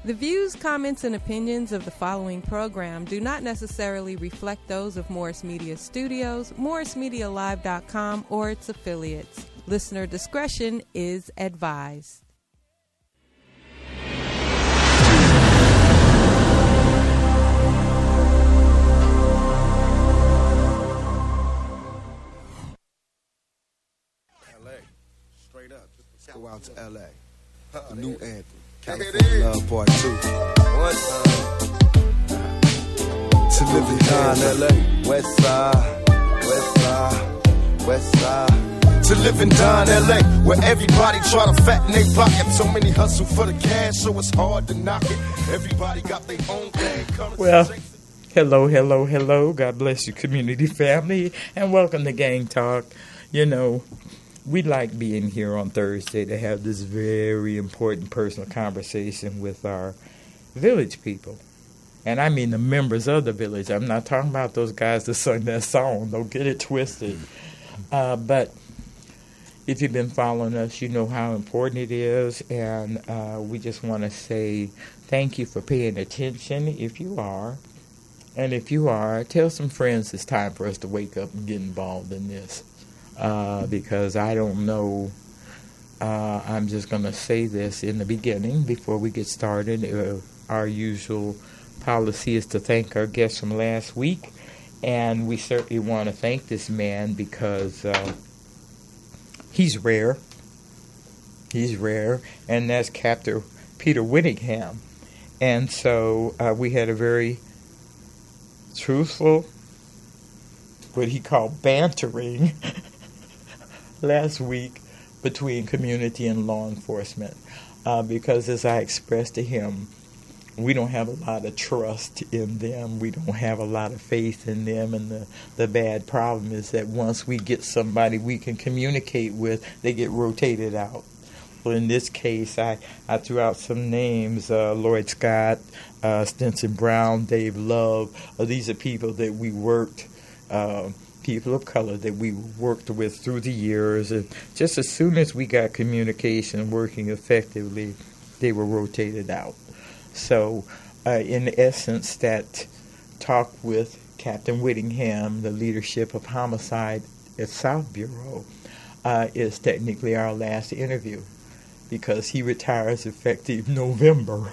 The views, comments, and opinions of the following program do not necessarily reflect those of Morris Media Studios, MorrisMediaLive.com, or its affiliates. Listener discretion is advised. LA, straight up. Just go out to LA. The new anthem. California Love Part 2. To live and die in LA. West side, west side, west side. To live and die in LA, where everybody try to fatten their pocket. So many hustle for the cash, so it's hard to knock it. Everybody got their own thing. Well, hello. God bless you, community family, and welcome to Gang Talk. You know, we like being here on Thursday to have this very important personal conversation with our village people. And I mean the members of the village. I'm not talking about those guys that sung that song. Don't get it twisted. But if you've been following us, you know how important it is. And we just want to say thank you for paying attention if you are. And if you are, tell some friends it's time for us to wake up and get involved in this. Because I don't know, I'm just going to say this in the beginning before we get started. Our usual policy is to thank our guests from last week, and we certainly want to thank this man because he's rare, and that's Captain Peter Whittingham. And so we had a very truthful, what he called bantering, last week between community and law enforcement because as I expressed to him, we don't have a lot of trust in them. We don't have a lot of faith in them. And the bad problem is that once we get somebody we can communicate with, they get rotated out. Well, in this case, I threw out some names, Lloyd Scott, Stinson Brown, Dave Love. These are people that we worked people of color that we worked with through the years. And just as soon as we got communication working effectively, they were rotated out. So, in essence, that talk with Captain Whittingham, the leadership of homicide at South Bureau, is technically our last interview because he retires effective November.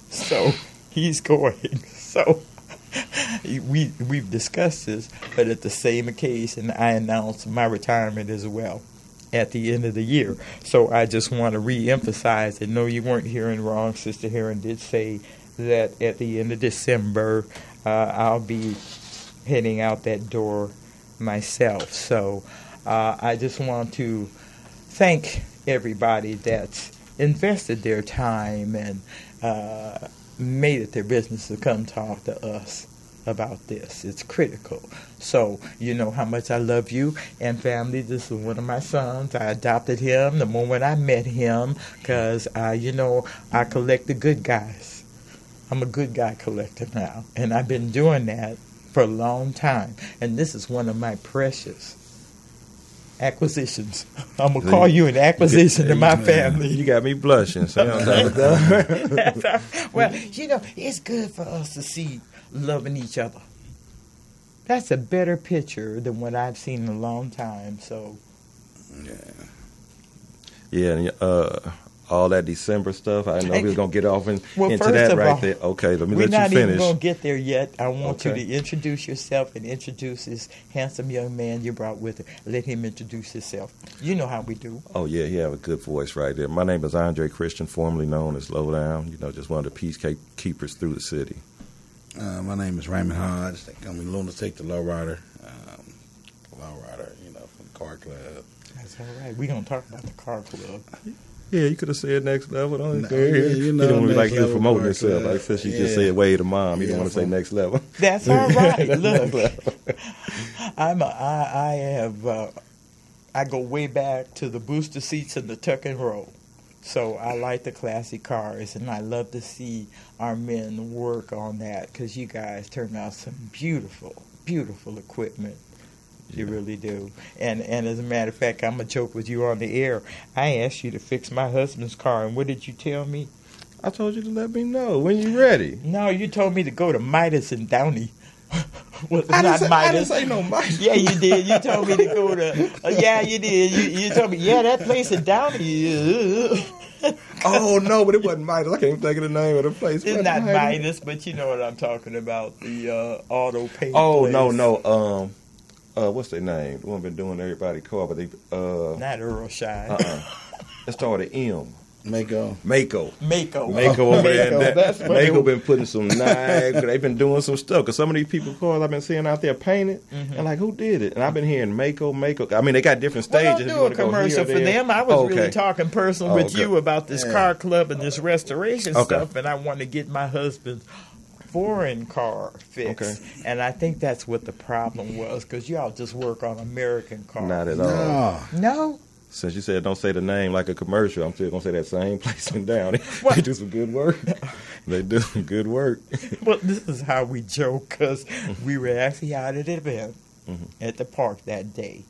So, he's going. So, we've discussed this, but at the same occasion, I announced my retirement as well at the end of the year. So I just want to re-emphasize that no, you weren't hearing wrong. Sister Herron did say that at the end of December, I'll be heading out that door myself. So I just want to thank everybody that's invested their time and made it their business to come talk to us about this. It's critical. So, you know how much I love you and family. This is one of my sons. I adopted him the moment I met him because, I collect the good guys. I'm a good guy collector now, and I've been doing that for a long time. And this is one of my precious acquisitions. I'm going to call you an acquisition in my family. You got me blushing. So well, it's good for us to see loving each other. That's a better picture than what I've seen in a long time. So, and all that December stuff. I know we was gonna get off into first that of right all, there. Okay, let me we're let you not finish. even gonna get there yet. I want you Okay. to introduce yourself and introduce this handsome young man you brought with you. Let him introduce himself. You know how we do. Oh yeah, he have a good voice right there. My name is Andre Christian, formerly known as Lowdown. Just one of the peacekeepers through the city. My name is Raymond Hodge. They call me Lunatic, the Lowrider. From the Car Club. That's all right. We're gonna talk about the Car Club. Yeah, you could have said next level. He next didn't like he was level promoting part, himself. Like since she just said way to mom, he didn't want to say next level. That's all right. Look, I go way back to the booster seats and the tuck and roll. So I like the classic cars, and I love to see our men work on that because you guys turn out some beautiful, beautiful equipment. You really do. And as a matter of fact, I'm going to joke with you on the air. I asked you to fix my husband's car, and what did you tell me? I told you to let me know when you're ready. No, you told me to go to Midas and Downey. I didn't say no Midas. Yeah, you did. You told me to go to. Yeah, you did. You told me. Yeah, that place in Downey. Oh no, but it wasn't Midas. I can't think of the name of the place. It's not Midas, but you know what I'm talking about. The auto paint. Oh place. no. What's their name? The one been doing everybody car, but they not Earl Shine. It started M. Mako. Mako over there. Mako been putting some knives. They've been doing some stuff. Because some of these people cars I've been seeing out there painted, and like, who did it? And I've been hearing Mako. I mean, they got different stages. Well, don't do a commercial for them. I was really talking personal with okay. you about this car club and this restoration stuff, and I want to get my husband's foreign car fixed. Okay. And I think that's what the problem was, because y'all just work on American cars. Not at all. No? Since you said don't say the name like a commercial, I'm still going to say that same place in down. They do some good work. They do some good work. Well, this is how we joke, because we were actually out at an event at the park that day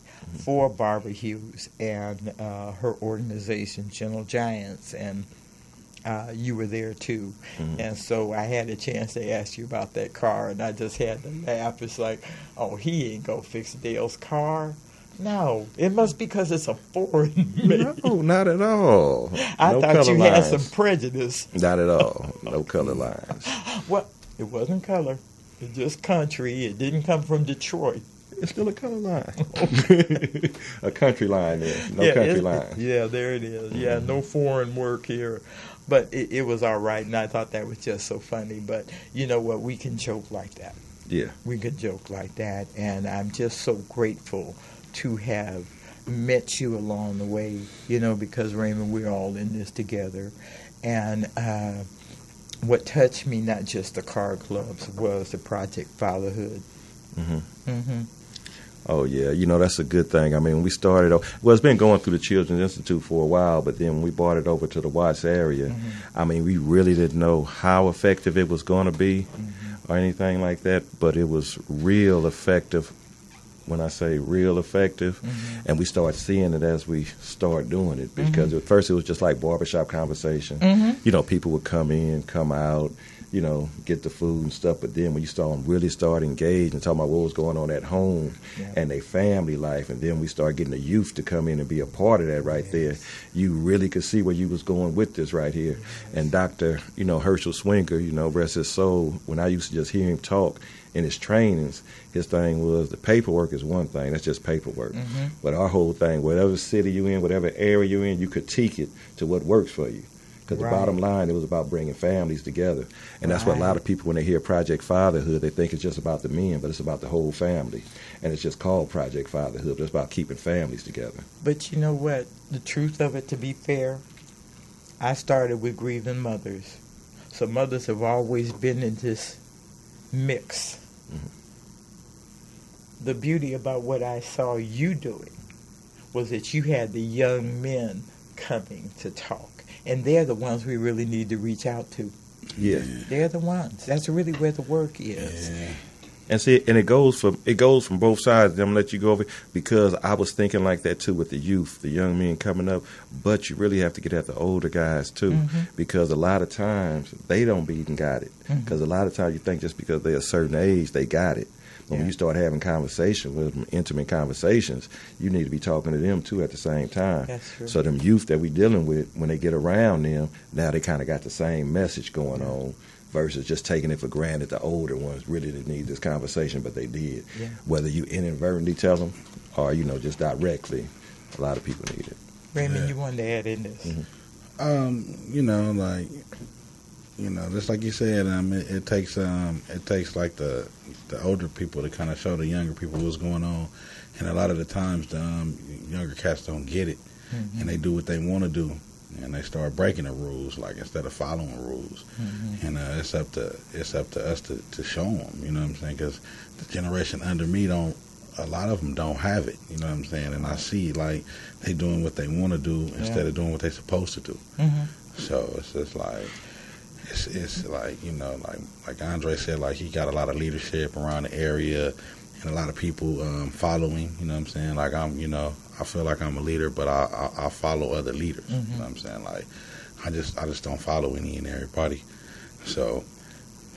for Barbara Hughes and her organization, Gentle Giants, and you were there too. And so I had a chance to ask you about that car, and I just had to laugh. It's like, oh, he ain't going to fix Dale's car. No, it must be because it's a foreign made. No, not at all. I thought you had some prejudice. Not at all. No color lines. Well, it wasn't color. It's just country. It didn't come from Detroit. It's still a color line. A country line there. No country line. Yeah, there it is. Yeah, no foreign work here. But it was all right, and I thought that was just so funny. But you know what? We can joke like that. Yeah. We could joke like that, and I'm just so grateful to have met you along the way, you know, because, Raymond, we're all in this together. And what touched me, not just the car clubs, was the Project Fatherhood. Oh, yeah. You know, that's a good thing. I mean, when we started, well, it's been going through the Children's Institute for a while, but then when we brought it over to the Watts area, I mean, we really didn't know how effective it was going to be or anything like that, but it was real effective. When I say real effective, and we start seeing it as we start doing it, because at first it was just like barbershop conversation. You know, people would come in, come out, you know, get the food and stuff, but then when you really start engaged and talking about what was going on at home and their family life, and then we start getting the youth to come in and be a part of that there, you really could see where you was going with this right here. And Dr. Herschel Swinger, rest his soul, when I used to just hear him talk in his trainings, his thing was the paperwork is one thing. That's just paperwork. But our whole thing, whatever city you're in, whatever area you're in, you critique it to what works for you. Because the bottom line, it was about bringing families together. And that's what a lot of people, when they hear Project Fatherhood, they think it's just about the men, but it's about the whole family. And it's just called Project Fatherhood. It's about keeping families together. But you know what? The truth of it, to be fair, I started with grieving mothers. So mothers have always been in this mix. The beauty about what I saw you doing was that you had the young men coming to talk. And they're the ones we really need to reach out to. Yeah. They're the ones. That's really where the work is. Yeah. And see, and it goes from both sides. I'm gonna let you go over, because I was thinking like that too with the youth, the young men coming up. But you really have to get at the older guys too, because a lot of times they don't even got it. Because a lot of times you think just because they're a certain age they got it. But when you start having conversations with them, intimate conversations, you need to be talking to them too at the same time. That's true. So them youth that we dealing with, when they get around them, now they kind of got the same message going on. Versus just taking it for granted the older ones really didn't need this conversation, but they did. Yeah. Whether you inadvertently tell them or, just directly, a lot of people need it. Raymond, you wanted to add in this? Just like you said, it takes like the older people to kind of show the younger people what's going on, and a lot of the times the younger cats don't get it, and they do what they want to do. And they start breaking the rules, like, instead of following rules. And it's up to us to show them, you know what I'm saying? Because the generation under me a lot of them don't have it, you know what I'm saying? And I see, like, they doing what they want to do instead of doing what they're supposed to do. So it's just like, it's like, like Andre said, like, he got a lot of leadership around the area and a lot of people following, you know what I'm saying? Like, I feel like I'm a leader, but I follow other leaders. You know what I'm saying? Like, I just don't follow any and everybody. So,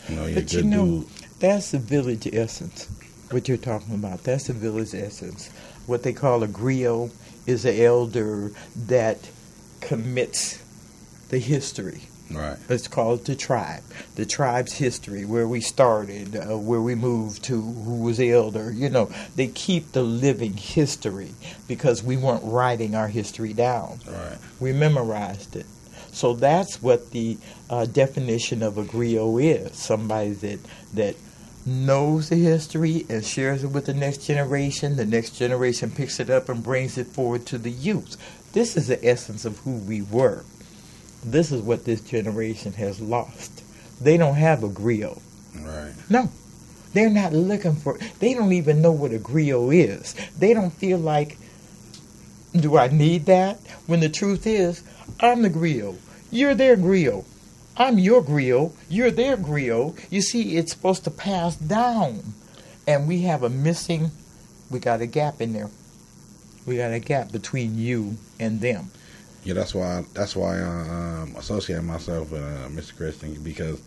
you're a But good dude. that's the village essence. What you're talking about, that's the village essence. What they call a griot is an elder that commits the history. Right. Let's call it the tribe. The tribe's history, where we started, where we moved to, who was the elder. They keep the living history because we weren't writing our history down. Right. We memorized it. So that's what the definition of a griot is. Somebody that knows the history and shares it with the next generation. The next generation picks it up and brings it forward to the youth. This is the essence of who we were. This is what this generation has lost. They don't have a griot. Right. No. They're not looking for it. They don't even know what a griot is. They don't feel like, do I need that? When the truth is, I'm the griot. You're their griot. I'm your griot. You're their griot. You see, it's supposed to pass down. And we have we got a gap in there. We got a gap between you and them. Yeah, that's why I associate myself with Mr. Christian, because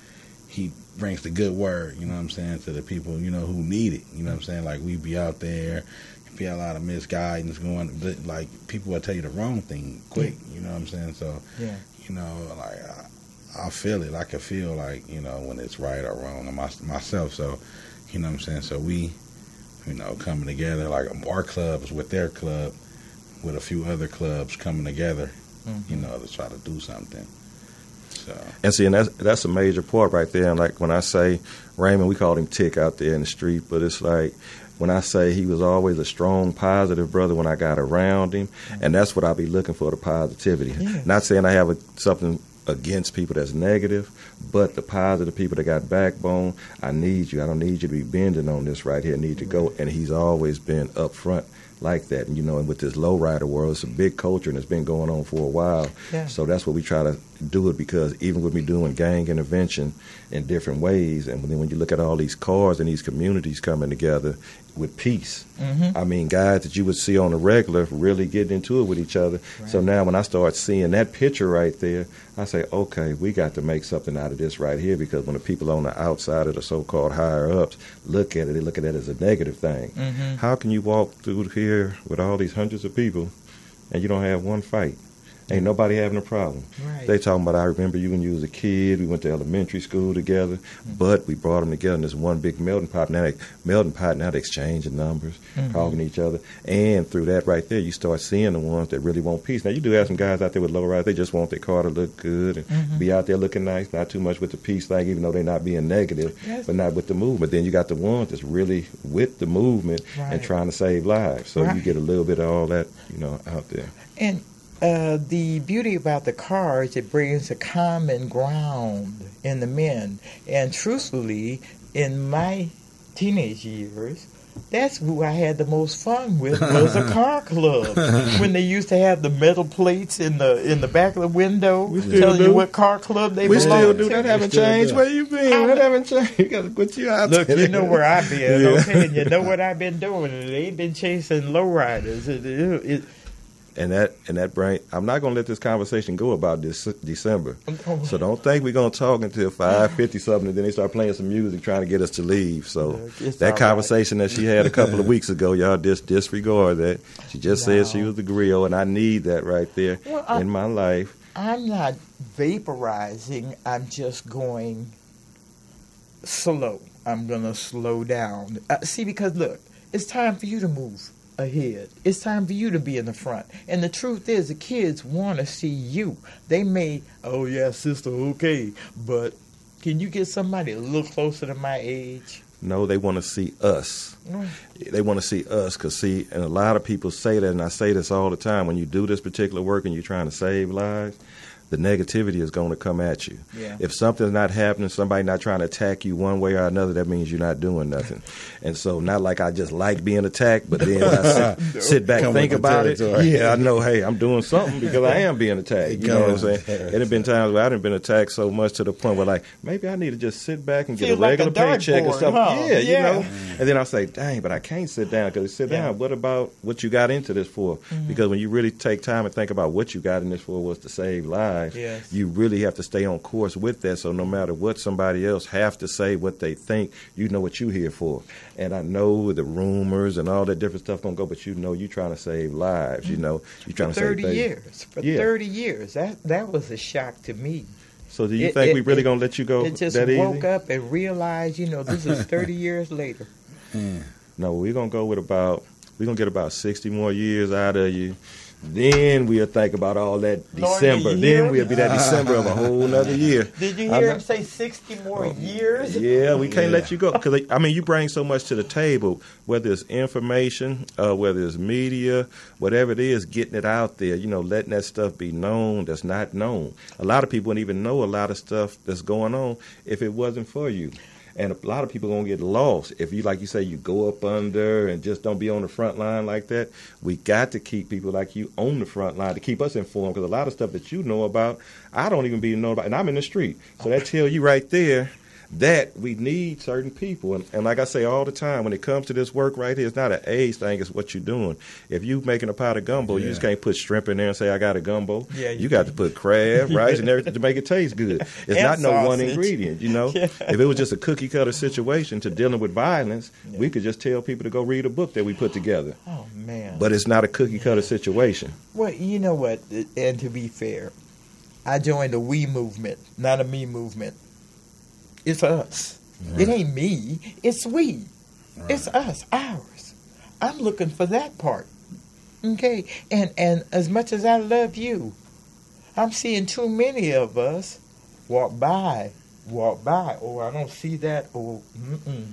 he brings the good word, to the people, who need it. You know what I'm saying? Like, we be out there, be a lot of misguidance going, like, people will tell you the wrong thing quick, you know what I'm saying? So, Yeah. I feel it. I can feel, like, when it's right or wrong in myself. So, you know what I'm saying? So we, coming together, like our clubs with their club, with a few other clubs coming together, to try to do something. So. And see, and that's a major part right there. And like when I say Raymond, we called him Tick out there in the street, but it's like when I say he was always a strong, positive brother when I got around him, and that's what I be looking for, the positivity. Yes. Not saying I have something against people that's negative, but the positive people that got backbone, I need you. I don't need you to be bending on this right here. I need to go. And he's always been up front like that. And, and with this lowrider world, it's a big culture, and it's been going on for a while. Yeah. So that's what we try to do it, because even with me doing gang intervention in different ways, and then when you look at all these cars and these communities coming together with peace, I mean, guys that you would see on the regular really getting into it with each other. Right. So now when I start seeing that picture right there, I say, okay, we got to make something out of this right here, because when the people on the outside of the so-called higher-ups look at it, they look at it as a negative thing. How can you walk through here with all these hundreds of people and you don't have one fight? Ain't nobody having a problem. Right. They talking about, I remember you when you was a kid. We went to elementary school together, but we brought them together in this one big melting pot. Now they exchanging numbers, calling each other. And through that right there, you start seeing the ones that really want peace. Now, you do have some guys out there with low riders. They just want their car to look good and be out there looking nice, not too much with the peace thing, even though they're not being negative, but not with the movement. Then you got the ones that's really with the movement and trying to save lives. So you get a little bit of all that, out there. And the beauty about the car is it brings a common ground in the men. And truthfully, in my teenage years, that's who I had the most fun with, was a car club. When they used to have the metal plates in the back of the window telling you what car club they belong to. We still do. That haven't changed. Where you been? That haven't changed. You got to put you out there. Look, you know where I've been, okay? And you know what I've been doing. They ain't been chasing lowriders. And that brain, I'm not going to let this conversation go about this December. So don't think we're going to talk until 5:50 something, and then they start playing some music trying to get us to leave. So that conversation that she had a couple of weeks ago, y'all disregard that. She just said she was the griot, and I need that right there in my life. I'm not vaporizing. I'm just going slow. I'm going to slow down. See, because look, it's time for you to move ahead. It's time for you to be in the front. And the truth is, the kids want to see you. They may, oh yeah, sister, okay, but can you get somebody a little closer to my age? No, they want to see us. They want to see us, because see, and a lot of people say that, and I say this all the time, when you do this particular work and you're trying to save lives, the negativity is going to come at you. Yeah. If something's not happening, somebody not trying to attack you one way or another, that means you're not doing nothing. And so, not like I just like being attacked, but then I sit back and think about it. Yeah, I know, hey, I'm doing something because I am being attacked. You know what I'm saying? It have been times where I done been attacked so much to the point where, like, maybe I need to just sit back and get a regular paycheck or something. Huh? Yeah, you know? And then I'll say, dang, but I can't sit down, because sit down, what about what you got into this for? Because when you really take time and think about what you got in this for was to save lives, life. Yes. You really have to stay on course with that, so no matter what somebody else have to say, what they think, you know what you're here for. And I know the rumors and all that different stuff gonna go, but you know you're trying to save lives. You know you're trying For to 30 save years. For Yeah. 30 years. That was a shock to me. So do you think we really gonna let you go It just that woke easy? up and realized, this is 30 years later. No, we're gonna go with we're gonna get about 60 more years out of you. Then we'll think about all that Lord, December. a year? Then we'll be that December of a whole nother year. Did you I'm hear not- him say 60 more years? Yeah, we can't let you go because you bring so much to the table. Whether it's information, whether it's media, whatever it is, getting it out there. Letting that stuff be known that's not known. A lot of people wouldn't even know a lot of stuff that's going on if it wasn't for you. And a lot of people are going to get lost if you, like you say, you go up under and just don't be on the front line like that. We got to keep people like you on the front line to keep us informed, because a lot of stuff that you know about, I don't even be know about, and I'm in the street. So that tells you right there that we need certain people. And like I say all the time, when it comes to this work right here, it's not an age thing, it's what you're doing. If you making a pot of gumbo, you just can't put shrimp in there and say, I got a gumbo. Yeah, you got to put crab, rice, and everything to make it taste good. It's And not no one sausage. ingredient, Yeah. If it was just a cookie cutter situation to dealing with violence, we could just tell people to go read a book that we put together. Oh, man. But it's not a cookie cutter situation. Well, you know what? And to be fair, I joined the we movement, not a me movement. It's us. Right. It ain't me. It's we. Right. It's us, ours. I'm looking for that part. Okay? And as much as I love you, I'm seeing too many of us walk by. Oh, I don't see that. Oh,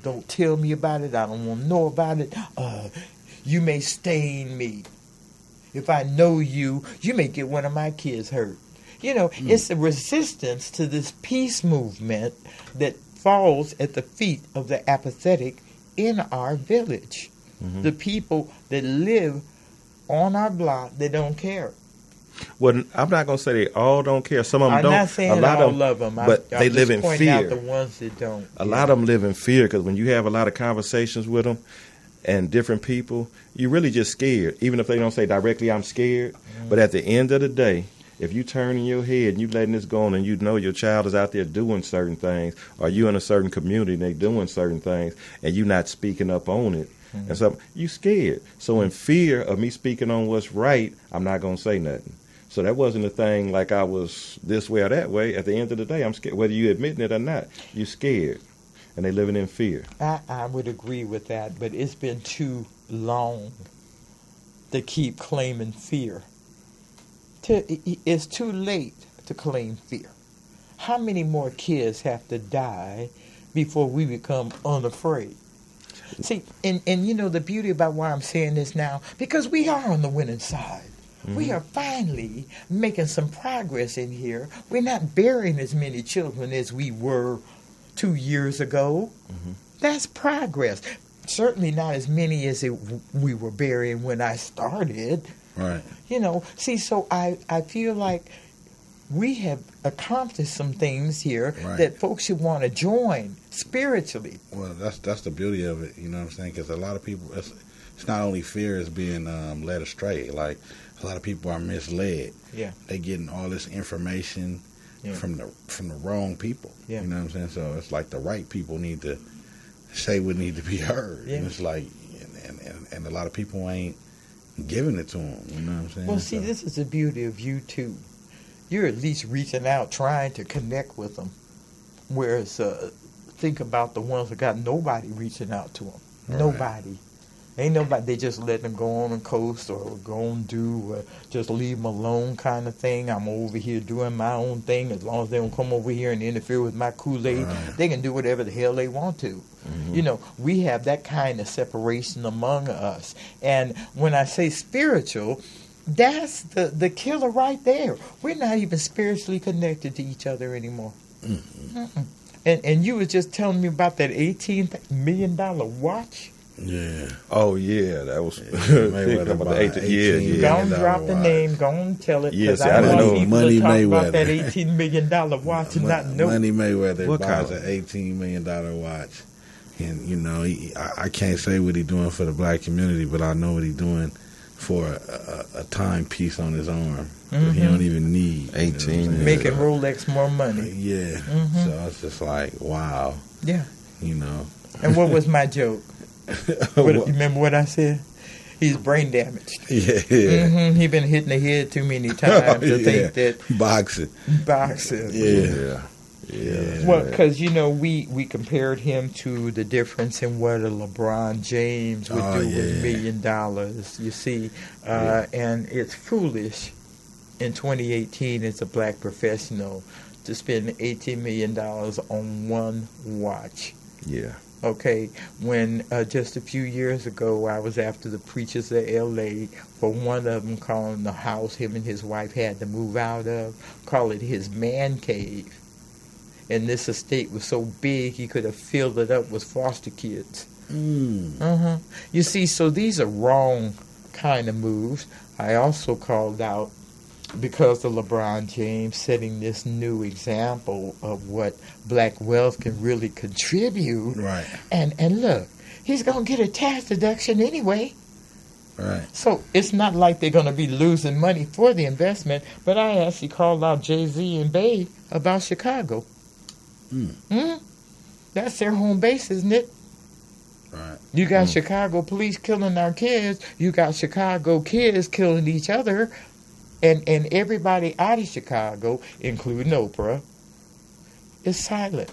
don't tell me about it. I don't want to know about it. You may stain me. If I know you, you may get one of my kids hurt. It's a resistance to this peace movement that falls at the feet of the apathetic in our village. Mm-hmm. The people that live on our block, they don't care. Well, I'm not going to say they all don't care. Some of them I'm don't. not saying a lot all of them, but I'm they live just in pointing out fear. the ones that don't. A lot of them live in fear because when you have a lot of conversations with them and different people, you're really just scared. Even if they don't say directly, I'm scared. But at the end of the day, if you turn in your head and you letting this go on and you know your child is out there doing certain things, or you in a certain community and they doing certain things, and you not speaking up on it, and so you scared. So in fear of me speaking on what's right, I'm not going to say nothing. So that wasn't a thing like I was this way or that way. At the end of the day, I'm scared. Whether you admitting it or not, you scared. And they living in fear. I would agree with that, but it's been too long to keep claiming fear. It's too late to claim fear. How many more kids have to die before we become unafraid? See, and the beauty about why I'm saying this now, because we are on the winning side. Mm-hmm. We are finally making some progress in here. We're not burying as many children as we were 2 years ago. Mm-hmm. That's progress. Certainly not as many as we were burying when I started. Right. So I feel like we have accomplished some things here that folks should want to join spiritually. Well, that's the beauty of it, you know what I'm saying? Because a lot of people, it's not only fear is being led astray. Like, a lot of people are misled. Yeah. They getting all this information from the wrong people. Yeah. You know what I'm saying? So it's like the right people need to say what need to be heard. Yeah. And it's like, and a lot of people ain't giving it to them. You know what I'm saying? Well, see, this is the beauty of you too. You're at least reaching out, trying to connect with them. Whereas, think about the ones that got nobody reaching out to them. Right. Nobody. Ain't nobody. They just let them go on and coast or go and do, just leave them alone kind of thing. I'm over here doing my own thing. As long as they don't come over here and interfere with my Kool-Aid, they can do whatever the hell they want to. Mm-hmm. We have that kind of separation among us. And when I say spiritual, that's the killer right there. We're not even spiritually connected to each other anymore. Mm-hmm. And you was just telling me about that $18 million watch. Yeah. Oh yeah, that was Mayweather about 18 Don't drop the name. Don't tell it. Yes, I didn't want know. people Money to talk Mayweather. about that $18 million watch and not know. Money Mayweather What buys kind an $18 million watch, and I can't say what he's doing for the black community, but I know what he's doing for a timepiece on his arm that he don't even need. 18. Making Rolex more money. Yeah. So it's just like, wow. Yeah. You know. And what was my joke? You remember what I said? He's brain damaged. Yeah. He been hitting the head too many times to think that boxing. Yeah. Well, because, we compared him to the difference in what a LeBron James would do with $1 million, you see. And it's foolish in 2018 as a black professional to spend $18 million on one watch. Yeah. Okay, when just a few years ago I was after the preachers of L.A. for one of them calling the house him and his wife had to move out of, call it his man cave. And this estate was so big he could have filled it up with foster kids. You see, so these are wrong kind of moves. I also called out, because of LeBron James setting this new example of what black wealth can really contribute. Right. And look, he's going to get a tax deduction anyway. Right. So it's not like they're going to be losing money for the investment. But I actually called out Jay-Z and Babe about Chicago. That's their home base, isn't it? Right. You got Chicago police killing our kids. You got Chicago kids killing each other. And everybody out of Chicago, including Oprah, is silent.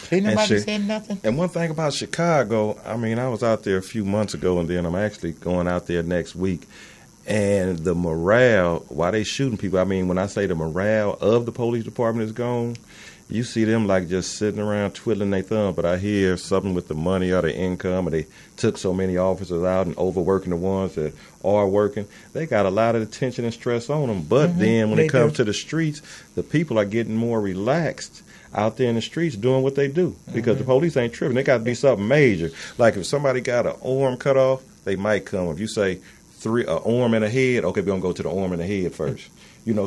Ain't nobody saying nothing. And one thing about Chicago, I mean, I was out there a few months ago, and then I'm actually going out there next week. And the morale, while they shooting people, I mean, when I say the morale of the police department is gone, you see them like just sitting around twiddling their thumb. But I hear something with the money or the income, or they took so many officers out and overworking the ones that are working. They got a lot of attention and stress on them. But then when it comes to the streets, the people are getting more relaxed out there in the streets doing what they do, because the police ain't tripping. They got to be something major. Like if somebody got an arm cut off, they might come. If you say an arm and a head, okay, we're going to go to the arm and the head first.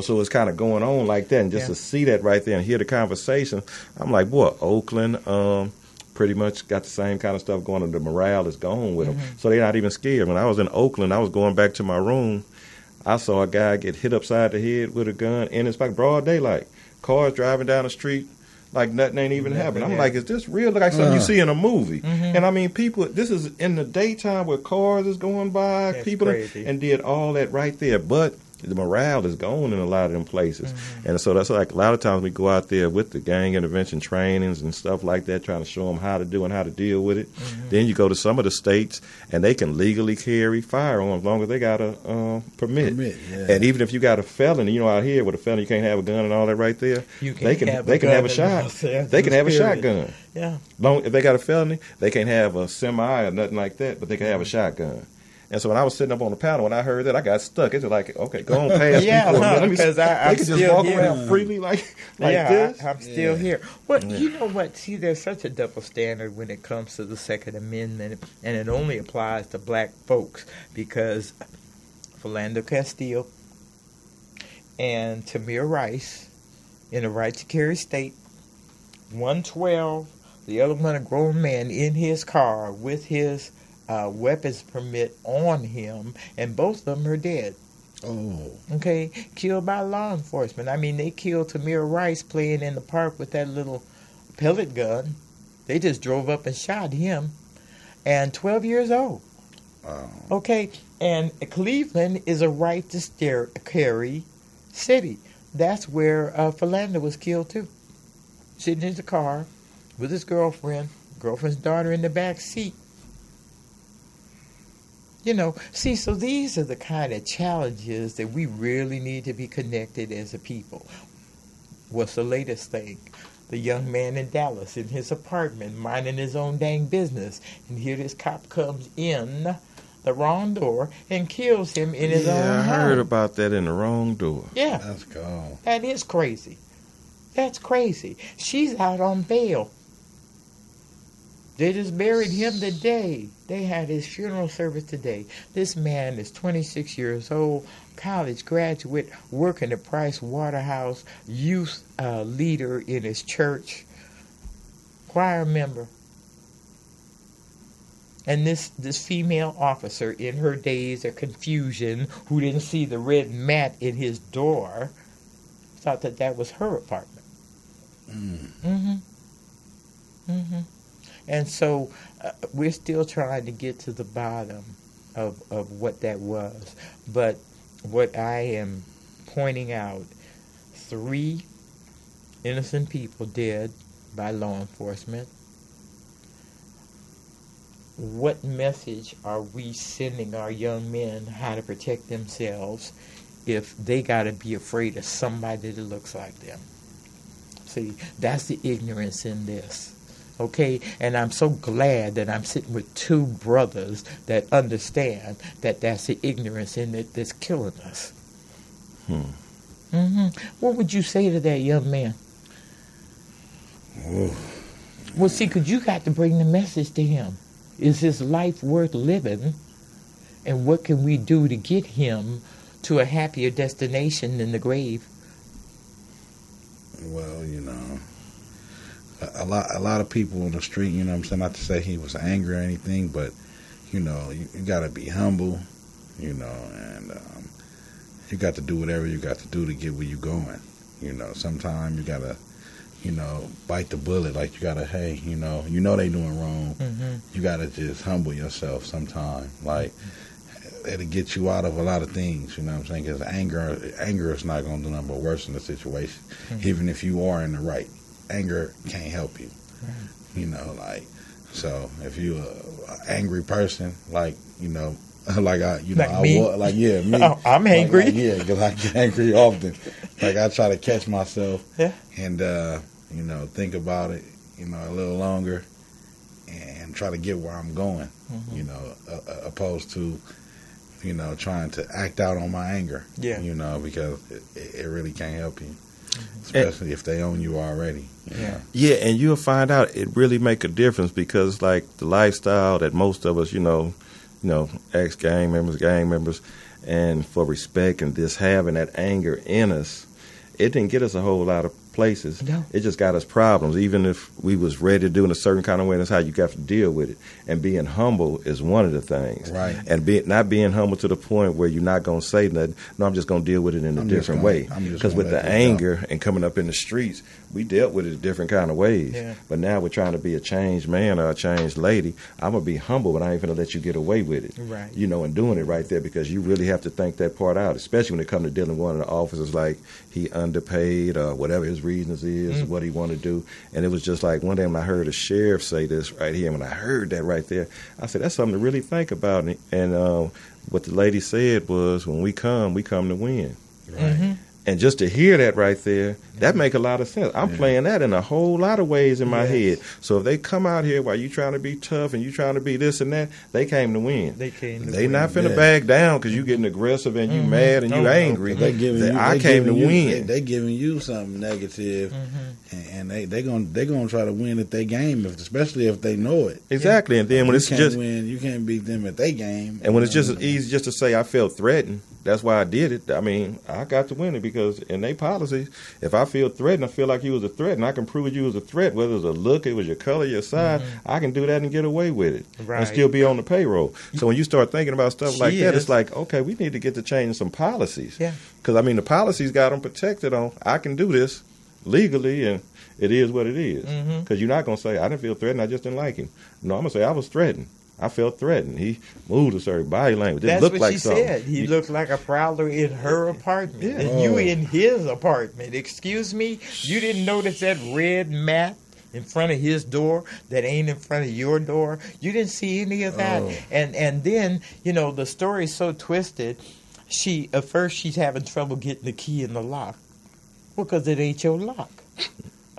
So it's kind of going on like that. And just to see that right there and hear the conversation, I'm like, boy, Oakland pretty much got the same kind of stuff going on. The morale is gone with them. So they're not even scared. When I was in Oakland, I was going back to my room. I saw a guy get hit upside the head with a gun, and it's like broad daylight. Cars driving down the street like nothing ain't even happened. I'm like, is this real? Look like something you see in a movie. And I mean, people, this is in the daytime where cars is going by. That's people crazy. And did all that right there. But the morale is gone in a lot of them places. And so that's like a lot of times we go out there with the gang intervention trainings and stuff like that, trying to show them how to do and how to deal with it. Then you go to some of the states and they can legally carry firearms as long as they got a permit. And even if you got a felony, out here with a felony you can't have a gun and all that right there, they can have a shot. They can have a shotgun. Yeah. If they got a felony, they can't have a semi or nothing like that, but they can have a shotgun. And so when I was sitting up on the panel, when I heard that, I got stuck. It's like, okay, go on past me for a minute. Because they can just walk around freely like this. I'm still here. Well, you know what? See, there's such a double standard when it comes to the Second Amendment, and it only applies to black folks because Philando Castile and Tamir Rice in a right to carry state, 112, the other one a grown man in his car with his weapons permit on him, and both of them are dead. Okay, killed by law enforcement. I mean, they killed Tamir Rice playing in the park with that little pellet gun. They just drove up and shot him, and 12 years old. Okay, and Cleveland is a right to carry city. That's where Philando was killed too, sitting in the car with his girlfriend's daughter in the back seat. See, so these are the kind of challenges that we really need to be connected as a people. What's the latest thing? The young man in Dallas in his apartment minding his own dang business, and here this cop comes in the wrong door and kills him in his own home. I heard about that in the wrong door. Yeah. That's cool. That is crazy. That's crazy. She's out on bail. They just buried him today. They had his funeral service today. This man is 26 years old, college graduate, working at Price Waterhouse, youth leader in his church, choir member. And this female officer, in her daze or confusion, who didn't see the red mat in his door, thought that was her apartment. And so we're still trying to get to the bottom of what that was. But what I am pointing out, 3 innocent people dead by law enforcement. What message are we sending our young men how to protect themselves if they got to be afraid of somebody that looks like them? See, that's the ignorance in this. Okay? And I'm so glad that I'm sitting with 2 brothers that understand that that's the ignorance in it that's killing us. What would you say to that young man? Whoa. Well, see, because you got to bring the message to him. Is his life worth living? And what can we do to get him to a happier destination than the grave? Well, you know, a lot of people on the street, you know what I'm saying, not to say he was angry or anything, but, you know, you got to be humble, you know, and you got to do whatever you got to do to get where you're going. You know, sometimes you got to, you know, bite the bullet. Like, you got to, hey, you know they doing wrong. You got to just humble yourself sometime. Like, it'll get you out of a lot of things, you know what I'm saying? Because anger is not going to do nothing but worsen the situation. Even if you are in the right, anger can't help you. You know, like, so if you're an angry person, like, you know, like me. Me. Oh, I'm angry. Because I get angry often. Like, I try to catch myself and, you know, think about it, you know, a little longer and try to get where I'm going, you know, opposed to, you know, trying to act out on my anger, you know, because it really can't help you, especially if they own you already. Yeah, and you'll find out it really make a difference because, like, the lifestyle that most of us, you know, ex-gang members, and for respect and this having that anger in us, it didn't get us a whole lot of places. No. It just got us problems. Even if we was ready to do it in a certain kind of way, that's how you got to deal with it. And being humble is one of the things. Right. And not being humble to the point where you're not going to say nothing. No, I'm just going to deal with it in a different way. Because with the anger and coming up in the streets, we dealt with it in different kind of ways. Yeah. But now we're trying to be a changed man or a changed lady. I'm going to be humble, but I ain't going to let you get away with it. Right. You know, and doing it right there because you really have to think that part out, especially when it comes to dealing with one of the officers like he underpaid or whatever his reasons is, what he want to do. And it was just like one day when I heard a sheriff say this right here, and when I heard that right there, I said, that's something to really think about. And what the lady said was, when we come to win. Right. And just to hear that right there, that make a lot of sense. I'm playing that in a whole lot of ways in my head. So if they come out here while you trying to be tough and you trying to be this and that, they came to win. They not finna back down because you getting aggressive and you mad and you angry. I came to win. They giving you something negative, and they gonna try to win at their game, especially if they know it. Exactly. And then when it's just win, you can't beat them at their game. And when it's just easy just to say I felt threatened, that's why I did it. I mean, I got to win it because in their policies, if I feel threatened, I feel like you was a threat, and I can prove you was a threat, whether it was a look, it was your color, your size, I can do that and get away with it and still be on the payroll. So when you start thinking about stuff like that, it's like, okay, we need to get to changing some policies. Because, I mean, the policies got them protected on, I can do this legally, and it is what it is. Because you're not going to say, I didn't feel threatened, I just didn't like him. No, I'm going to say, I was threatened. I felt threatened. He moved a certain body language. That's looked what like she something. said. He looked like a prowler in her apartment. And you in his apartment. Excuse me? You didn't notice that red mat in front of his door that ain't in front of your door? You didn't see any of that? And then, you know, the story's so twisted. At first she's having trouble getting the key in the lock. Well, because it ain't your lock.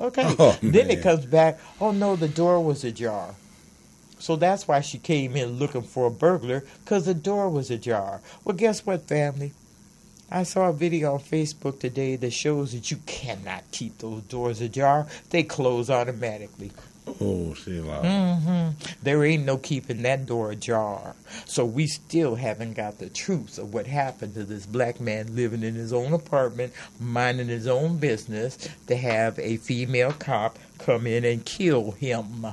Okay. Then it comes back, oh, no, the door was ajar. So that's why she came in looking for a burglar, because the door was ajar. Well, guess what, family? I saw a video on Facebook today that shows that you cannot keep those doors ajar. They close automatically. Oh, Sheila. There ain't no keeping that door ajar. So we still haven't got the truth of what happened to this black man living in his own apartment, minding his own business, to have a female cop come in and kill him.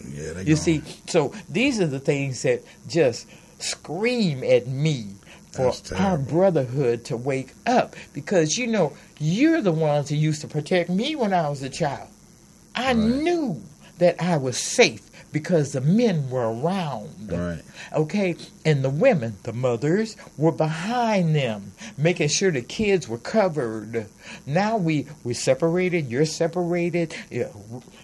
Yeah, they You gone. see, so these are the things that just scream at me for That's our terrible. brotherhood to wake up. Because, you know, you're the ones who used to protect me when I was a child. I Right. knew that I was safe because the men were around. Right. Okay? And the women, the mothers, were behind them, making sure the kids were covered. Now we're separated, you're separated.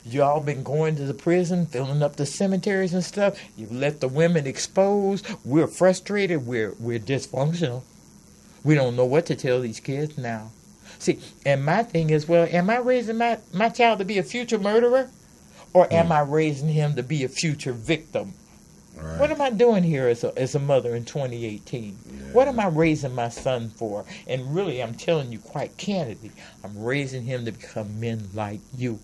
Y'all been going to the prison, filling up the cemeteries and stuff. You've left the women exposed. We're frustrated. We're dysfunctional. We don't know what to tell these kids now. See, and my thing is, well, am I raising my child to be a future murderer? Or am I raising him to be a future victim? Right. What am I doing here as a mother in 2018? Yeah. What am I raising my son for? And really, I'm telling you quite candidly, I'm raising him to become men like you.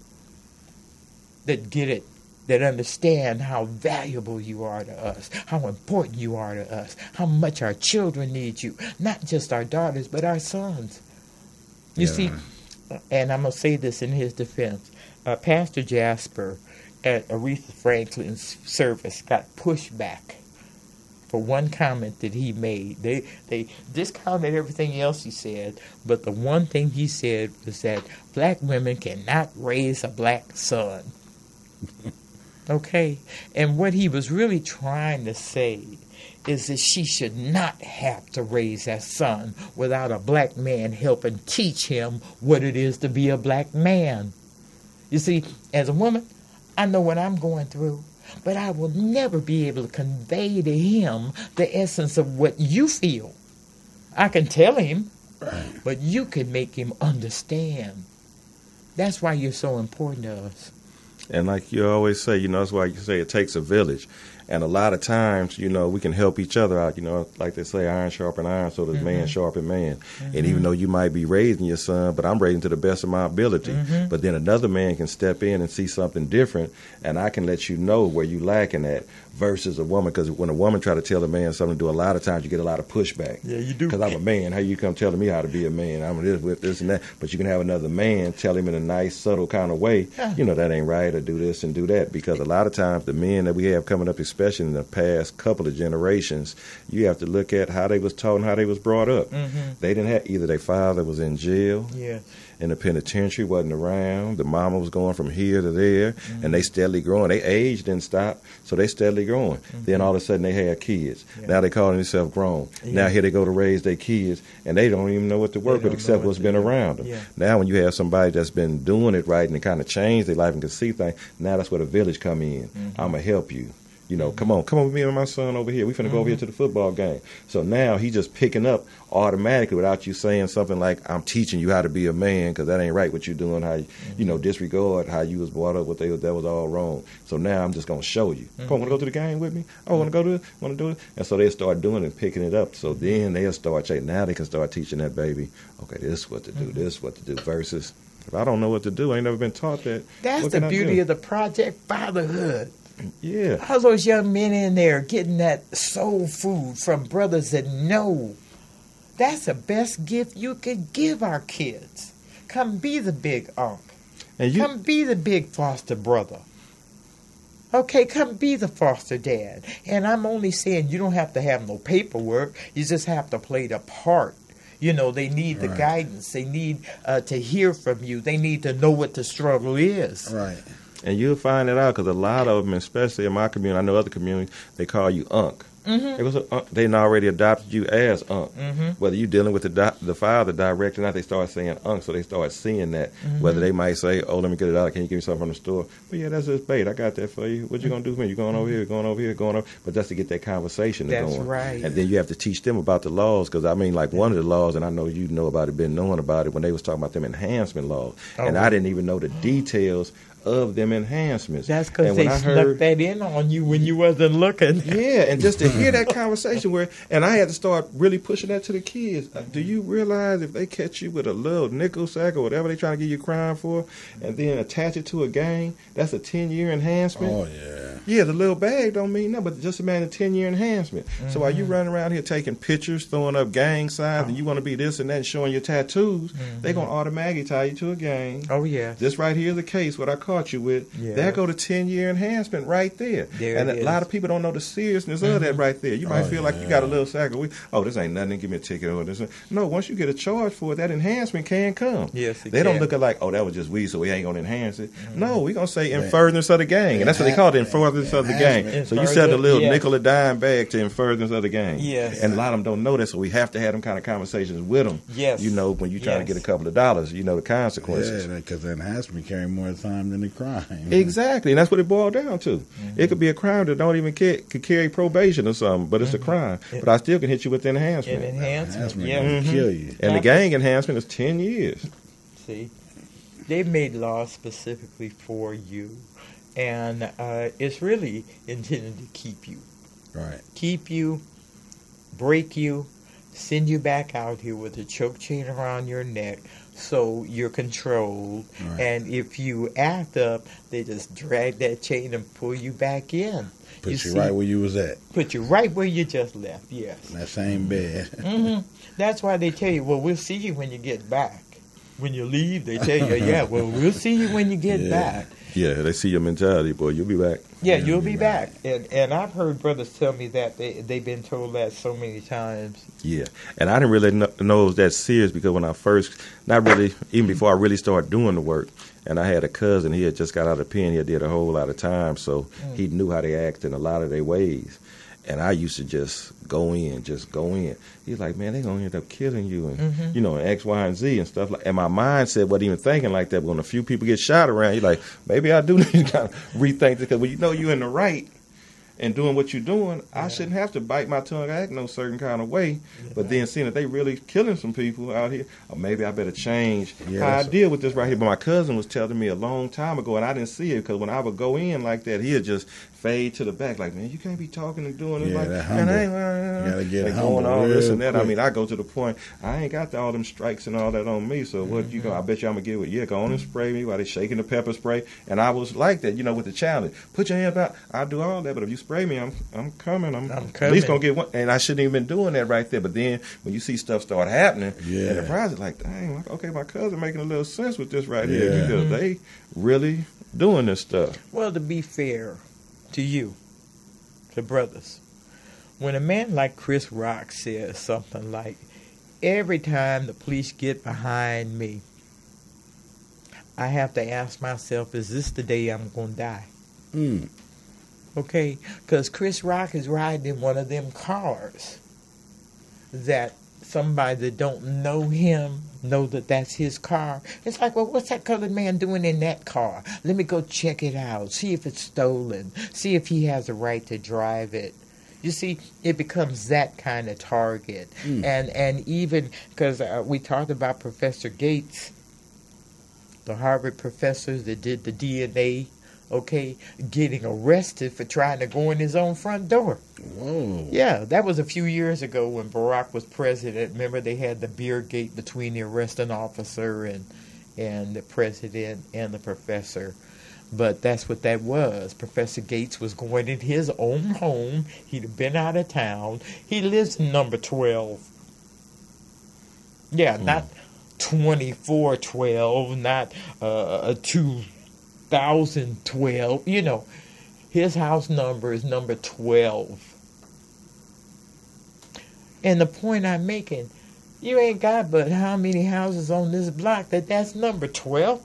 That get it, that understand how valuable you are to us, how important you are to us, how much our children need you, not just our daughters, but our sons. You Yeah. see, and I'm going to say this in his defense, Pastor Jasper at Aretha Franklin's service got pushed back for one comment that he made. They discounted everything else he said, but the one thing he said was that black women cannot raise a black son. Okay? And what he was really trying to say is that she should not have to raise that son without a black man helping teach him what it is to be a black man. You see, as a woman, I know what I'm going through, but I will never be able to convey to him the essence of what you feel. I can tell him, but you can make him understand. That's why you're so important to us. And like you always say, that's why you say it takes a village. And a lot of times, we can help each other out. Like they say, iron sharpen iron, so does man sharpen man. And even though you might be raising your son, but I'm raising to the best of my ability. But then another man can step in and see something different, and I can let you know where you lacking at versus a woman. Because when a woman try to tell a man something to do, a lot of times you get a lot of pushback. Yeah, you do. Because I'm a man. How you come telling me how to be a man? I'm this with this and that. But you can have another man tell him in a nice, subtle kind of way, that ain't right, or do this and do that. Because a lot of times the men that we have coming up, especially in the past couple of generations, you have to look at how they was taught and how they was brought up. They didn't have, either their father was in jail, in the penitentiary, wasn't around, the mama was going from here to there, and they steadily growing. Their age didn't stop, so they steadily growing. Then all of a sudden they had kids. Now they calling themselves grown. Now here they go to raise their kids, and they don't even know what to work with except what's been around them. Now when you have somebody that's been doing it right and it kind of changed their life and can see things, now that's where the village come in. I'm going to help you. Come on with me and my son over here. We finna go over here to the football game. So now he just picking up automatically without you saying something like, I'm teaching you how to be a man, because that ain't right what you doing, how you disregard how you was brought up, that was all wrong. So now I'm just going to show you. Come on, want to go to the game with me? Oh, want to go to it? Want to do it? And so they'll start doing it and picking it up. So then they'll start saying, now they can start teaching that baby, okay, this is what to do, this is what to do, versus if I don't know what to do, I ain't never been taught that. That's the beauty of the Project Fatherhood. Yeah. All those young men in there getting that soul food from brothers that know. That's the best gift you could give our kids. Come be the big unc. Come be the big foster brother. Okay, come be the foster dad. And I'm only saying you don't have to have no paperwork. You just have to play the part. They need the guidance. They need to hear from you. They need to know what the struggle is. Right. And you'll find it out because a lot of them, especially in my community, I know other communities, they call you Unc. It was they already adopted you as Unc. Whether you're dealing with the father direct or not, they start saying Unc, so they start seeing that. Whether they might say, oh, let me get it out, can you give me something from the store? But yeah, that's just bait. I got that for you. What you going to do for me? You going over here, going over here, going over. But that's to get that conversation going. That's right. And then you have to teach them about the laws, because like one of the laws, and I know you know about it, been knowing about it, when they was talking about them enhancement laws. And I didn't even know the details of them enhancements. That's because they snuck that in on you when you wasn't looking. Yeah, and just to hear that conversation and I had to start really pushing that to the kids. Do you realize if they catch you with a little nickel sack or whatever they trying to give you a crime for, and then attach it to a gang, that's a 10-year enhancement? Oh, yeah. Yeah, the little bag don't mean nothing, but just imagine a 10-year enhancement. So while you running around here taking pictures, throwing up gang signs, and you want to be this and that, and showing your tattoos, they're going to automatically tie you to a gang. Oh, yeah. This right here is the case, what I caught you with. Yeah. There go the 10-year enhancement right there. And a lot of people don't know the seriousness of that right there. You might feel like you got a little sack of weed. Oh, this ain't nothing. Give me a ticket or this. No, once you get a charge for it, that enhancement can come. Yes, they don't look at like, oh, that was just weed, so we ain't going to enhance it. No, we're going to say in furtherance of the gang. And that's what they call it, in furtherance of the gang. So you sell the little nickel or dime bag to in furtherance of the gang. Yes. And a lot of them don't know that, so we have to have them kind of conversations with them. Yes. You know, when you're trying to get a couple of dollars, you know the consequences. Yeah, because the enhancement carry more time than the crime. Exactly, and that's what it boiled down to. It could be a crime that don't even could carry probation or something, but it's a crime. But I still can hit you with the enhancement. Enhancement, gonna kill you. And the gang enhancement is 10 years. See, they've made laws specifically for you, and it's really intended to keep you. Right. Keep you, break you, send you back out here with a choke chain around your neck so you're controlled. Right. And if you act up, they just drag that chain and pull you back in. Put you right where you was at. Put you right where you just left, yes. That same bed. That's why they tell you, well, we'll see you when you get back. When you leave, they tell you, yeah, well, we'll see you when you get back. Yeah, they see your mentality, boy. You'll be back. Yeah, you'll be back. And I've heard brothers tell me that they've been told that so many times. Yeah, and I didn't really know it was that serious because when I first, not really, even before I really started doing the work, and I had a cousin, he had just got out of the pen, he had did a whole lot of time, so he knew how they act in a lot of their ways. And I used to just go in. He's like, man, they're going to end up killing you and, you know, X, Y, and Z and stuff. And my mindset wasn't even thinking like that. But when a few people get shot around, you're like, maybe I do need to kind of rethink this. Because when you know you're in the right and doing what you're doing, I shouldn't have to bite my tongue or act no certain kind of way. But then seeing that they really killing some people out here, or maybe I better change how I deal with this right here. But my cousin was telling me a long time ago, and I didn't see it because when I would go in like that, he'd just fade to the back like, man, you can't be talking and doing it like that. You gotta get going all this and that. Quick. I mean, I go to the point, I ain't got all them strikes and all that on me, so what you go, I bet you I'm going to get with, go on and spray me while they shaking the pepper spray. And I was like that, you know, with the challenge. Put your hand out, I'll do all that, but if you spray me, I'm coming. I'm coming. At least going to get one. And I shouldn't even been doing that right there. But then when you see stuff start happening, and the prize is like, dang, okay, my cousin making a little sense with this right here because they really doing this stuff. Well, to be fair to you, to brothers, when a man like Chris Rock says something like, every time the police get behind me, I have to ask myself, is this the day I'm going to die? Okay? Because Chris Rock is riding in one of them cars that somebody that don't know him know that that's his car. It's like, well, what's that colored man doing in that car? Let me go check it out, see if it's stolen, see if he has a right to drive it. You see, it becomes that kind of target. And even, because we talked about Professor Gates, the Harvard professors that did the DNA, getting arrested for trying to go in his own front door. Whoa. Yeah, that was a few years ago when Barack was president. Remember, they had the beer gate between the arresting officer and the president and the professor. But that's what that was. Professor Gates was going in his own home. He'd have been out of town. He lives in number 12. Yeah, not 2412, not 2012. You know, his house number is number 12. And the point I'm making, you ain't got but how many houses on this block that's number 12?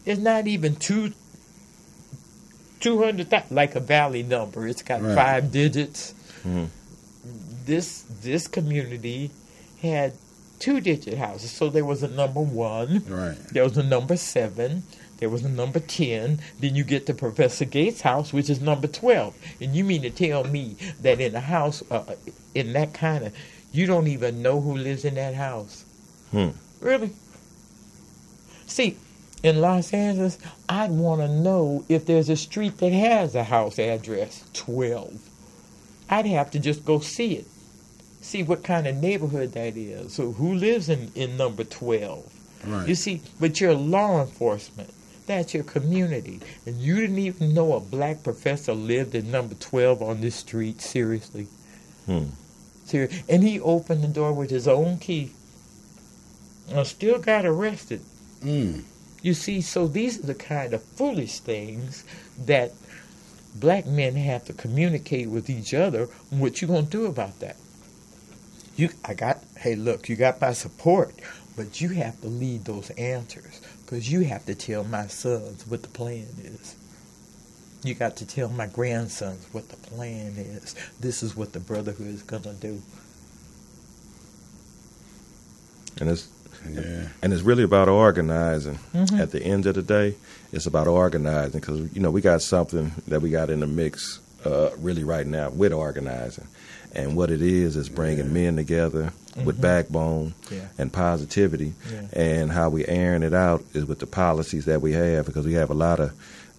It's not even 200,000, like a valley number. It's got 5 digits. This community had 2-digit houses. So there was a number 1. Right. There was a number 7. There was a number 10. Then you get to Professor Gates' house, which is number 12. And you mean to tell me that in a house, in that kind of, you don't even know who lives in that house? Really? See, in Los Angeles, I'd want to know if there's a street that has a house address 12. I'd have to just go see it. See what kind of neighborhood that is. So who lives in number 12? Right. You see, but you're law enforcement. That's your community. And you didn't even know a black professor lived at number 12 on this street, seriously. And he opened the door with his own key and still got arrested. You see, so these are the kind of foolish things that black men have to communicate with each other. What you going to do about that? Hey, look, you got my support, but you have to lead those answers, because you have to tell my sons what the plan is. You got to tell my grandsons what the plan is. This is what the brotherhood is going to do. And it's really about organizing. At the end of the day, it's about organizing, because we got something that we got in the mix really right now with organizing. And what it is bringing men together with backbone and positivity. And how we airing it out is with the policies that we have, because we have a lot of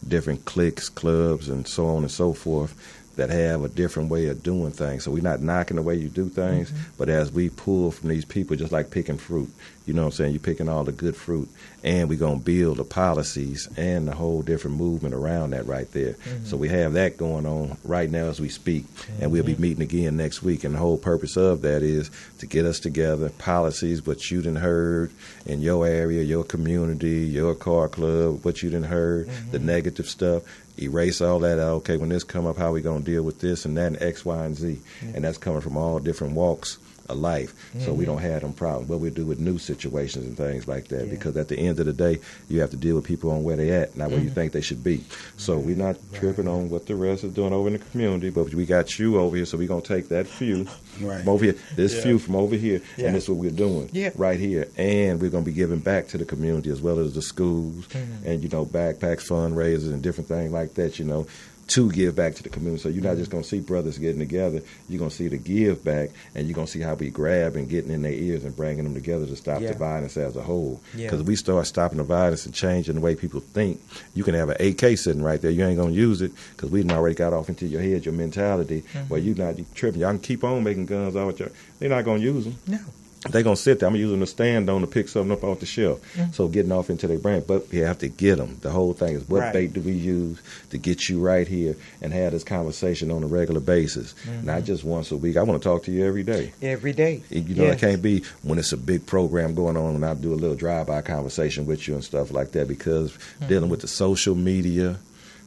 different cliques, clubs, and so on and so forth that have a different way of doing things. So we're not knocking the way you do things, but as we pull from these people, just like picking fruit, you know what I'm saying? You're picking all the good fruit, and we're going to build the policies and the whole different movement around that right there. So we have that going on right now as we speak, and we'll be meeting again next week, and the whole purpose of that is to get us together, policies, what you done heard in your area, your community, your car club, what you done heard, the negative stuff. Erase all that out. Okay, when this come up, how we going to deal with this and that and X, Y, and Z? And that's coming from all different walks of life. So we don't have them problems. What we do with new situations and things like that, because at the end of the day, you have to deal with people on where they at, not where you think they should be. So we're not tripping on what the rest is doing over in the community, but we got you over here, so we're going to take that few from over here, this few from over here, and this is what we're doing right here. And we're going to be giving back to the community as well as the schools and, backpacks, fundraisers, and different things like that, to give back to the community. So you're not just going to see brothers getting together. You're going to see the give back, and you're going to see how we grab and getting in their ears and bringing them together to stop the violence as a whole. Because if we start stopping the violence and changing the way people think, you can have an AK sitting right there. You ain't going to use it because we done already got off into your head, your mentality, where you're not tripping. Y'all can keep on making guns all with your. They're not going to use them. No. They're going to sit there. I'm going to use them to stand on to pick something up off the shelf. So getting off into their brain. But we have to get them. The whole thing is what bait do we use to get you right here and have this conversation on a regular basis. Not just once a week. I want to talk to you every day. Every day. It can't be when it's a big program going on and I do a little drive-by conversation with you and stuff like that, because dealing with the social media,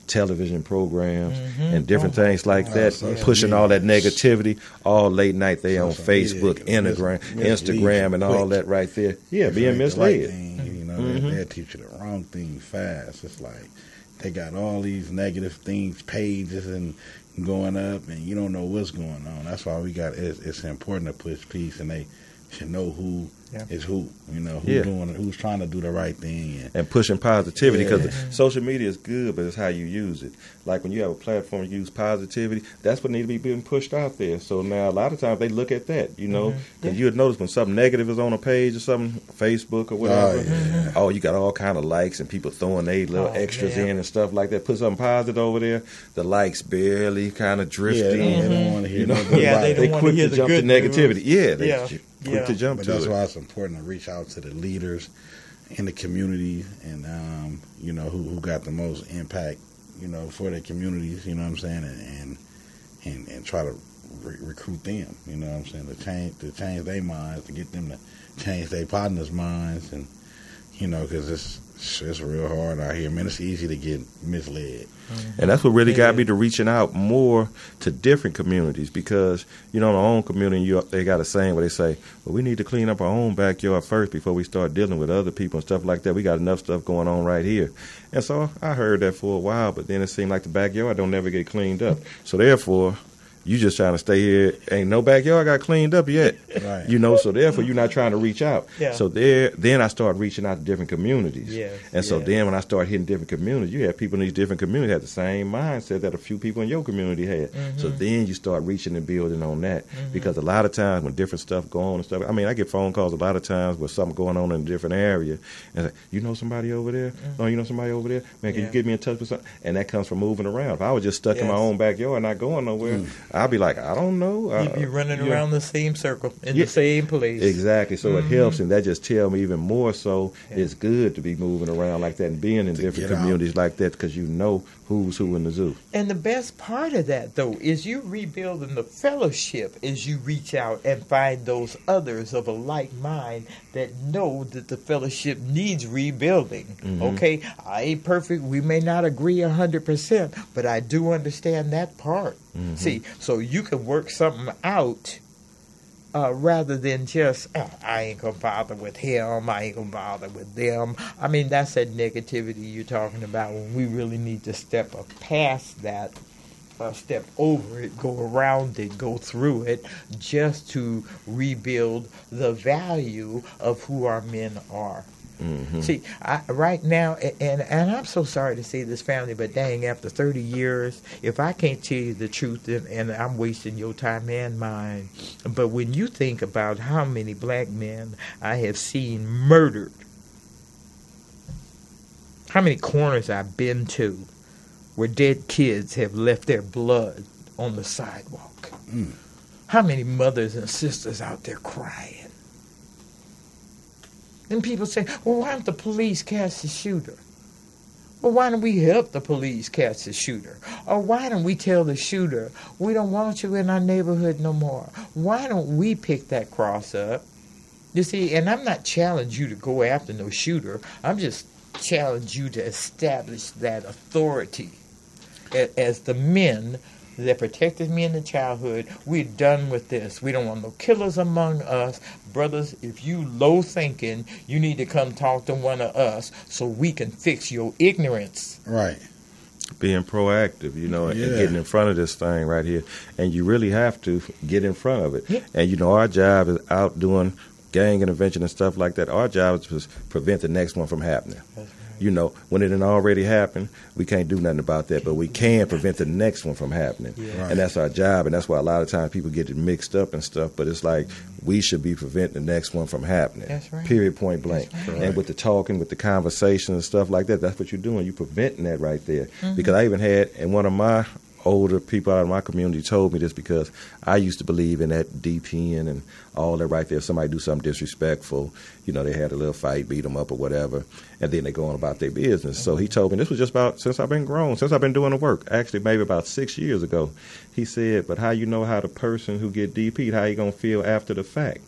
television programs and different things like that, pushing all that negativity all late night. They on Facebook, Instagram, and all that right there. Being misled. They'll teach you the wrong thing fast. It's like they got all these negative things, pages, and going up, and you don't know what's going on. That's why it's important to push peace, and they should know who is who, who's trying to do the right thing. And pushing positivity, because social media is good, but it's how you use it. Like when you have a platform to use positivity, that's what needs to be being pushed out there. So now a lot of times they look at that, because you would notice when something negative is on a page or something, Facebook or whatever, you got all kind of likes and people throwing their little extras in and stuff like that. Put something positive over there, the likes barely kind of drift in. They don't want to hear they quick to jump to negativity. Quick to jump but to that's it. Why it's important to reach out to the leaders in the community and who got the most impact for their communities, you know what I'm saying, and try to recruit them, you know what I'm saying, to change their minds, to get them to change their partners' minds, and because it's real hard out here, man. It's easy to get misled. And that's what really got me to reaching out more to different communities, because, in our own community, they got a saying where they say, well, we need to clean up our own backyard first before we start dealing with other people and stuff like that. We got enough stuff going on right here. And so I heard that for a while, but then it seemed like the backyard don't never get cleaned up. So therefore, you just trying to stay here. Ain't no backyard got cleaned up yet. Right. So therefore you're not trying to reach out. So then I started reaching out to different communities. So then when I started hitting different communities, you have people in these different communities had the same mindset that a few people in your community had. So then you start reaching and building on that. Because a lot of times when different stuff go on and stuff, I get phone calls a lot of times with something going on in a different area. And like, you know somebody over there? Oh, you know somebody over there? Man, can you get me in touch with something? And that comes from moving around. If I was just stuck in my own backyard, not going nowhere, I'll be like, I don't know. You'd be running around the same circle in the same place. Exactly. So it helps, and that just tells me even more so it's good to be moving around like that and being in different communities like that, because you know who's who in the zoo. And the best part of that, though, is you rebuilding the fellowship as you reach out and find those others of a like mind that know that the fellowship needs rebuilding. Okay? I ain't perfect. We may not agree 100%, but I do understand that part. See, so you can work something out rather than just, I ain't going to bother with him, I ain't going to bother with them. I mean, that's that negativity you're talking about, when we really need to step past that, step over it, go around it, go through it, just to rebuild the value of who our men are. See, right now, and I'm so sorry to say this, family, but dang, after 30 years, if I can't tell you the truth, and I'm wasting your time and mine, but when you think about how many black men I have seen murdered, how many corners I've been to where dead kids have left their blood on the sidewalk, how many mothers and sisters out there crying. And people say, well, why don't the police catch the shooter? Well, why don't we help the police catch the shooter? Or why don't we tell the shooter, we don't want you in our neighborhood no more? Why don't we pick that cross up? You see, and I'm not challenging you to go after no shooter. I'm just challenging you to establish that authority as the men that protected me in the childhood. We're done with this. We don't want no killers among us. Brothers, if you low thinking, you need to come talk to one of us so we can fix your ignorance. Right. Being proactive, and getting in front of this thing right here. And you really have to get in front of it. Yeah. And, our job is out doing gang intervention and stuff like that. Our job is to prevent the next one from happening. That's right. When it had already happened, we can't do nothing about that, but we can prevent the next one from happening. Yeah. Right. And that's our job, and that's why a lot of times people get it mixed up and stuff, but it's like we should be preventing the next one from happening. That's right. Period, point blank. Right. And with the talking, with the conversation and stuff like that, that's what you're doing. You're preventing that right there. Because I even had, and one of my older people out of my community told me this, because I used to believe in that DPing and all that right there. If somebody do something disrespectful, they had a little fight, beat them up or whatever, and then they go on about their business. So he told me, this was just about since I've been grown, since I've been doing the work, actually maybe about 6 years ago. He said, but how you know how the person who get DP'd, how you going to feel after the fact?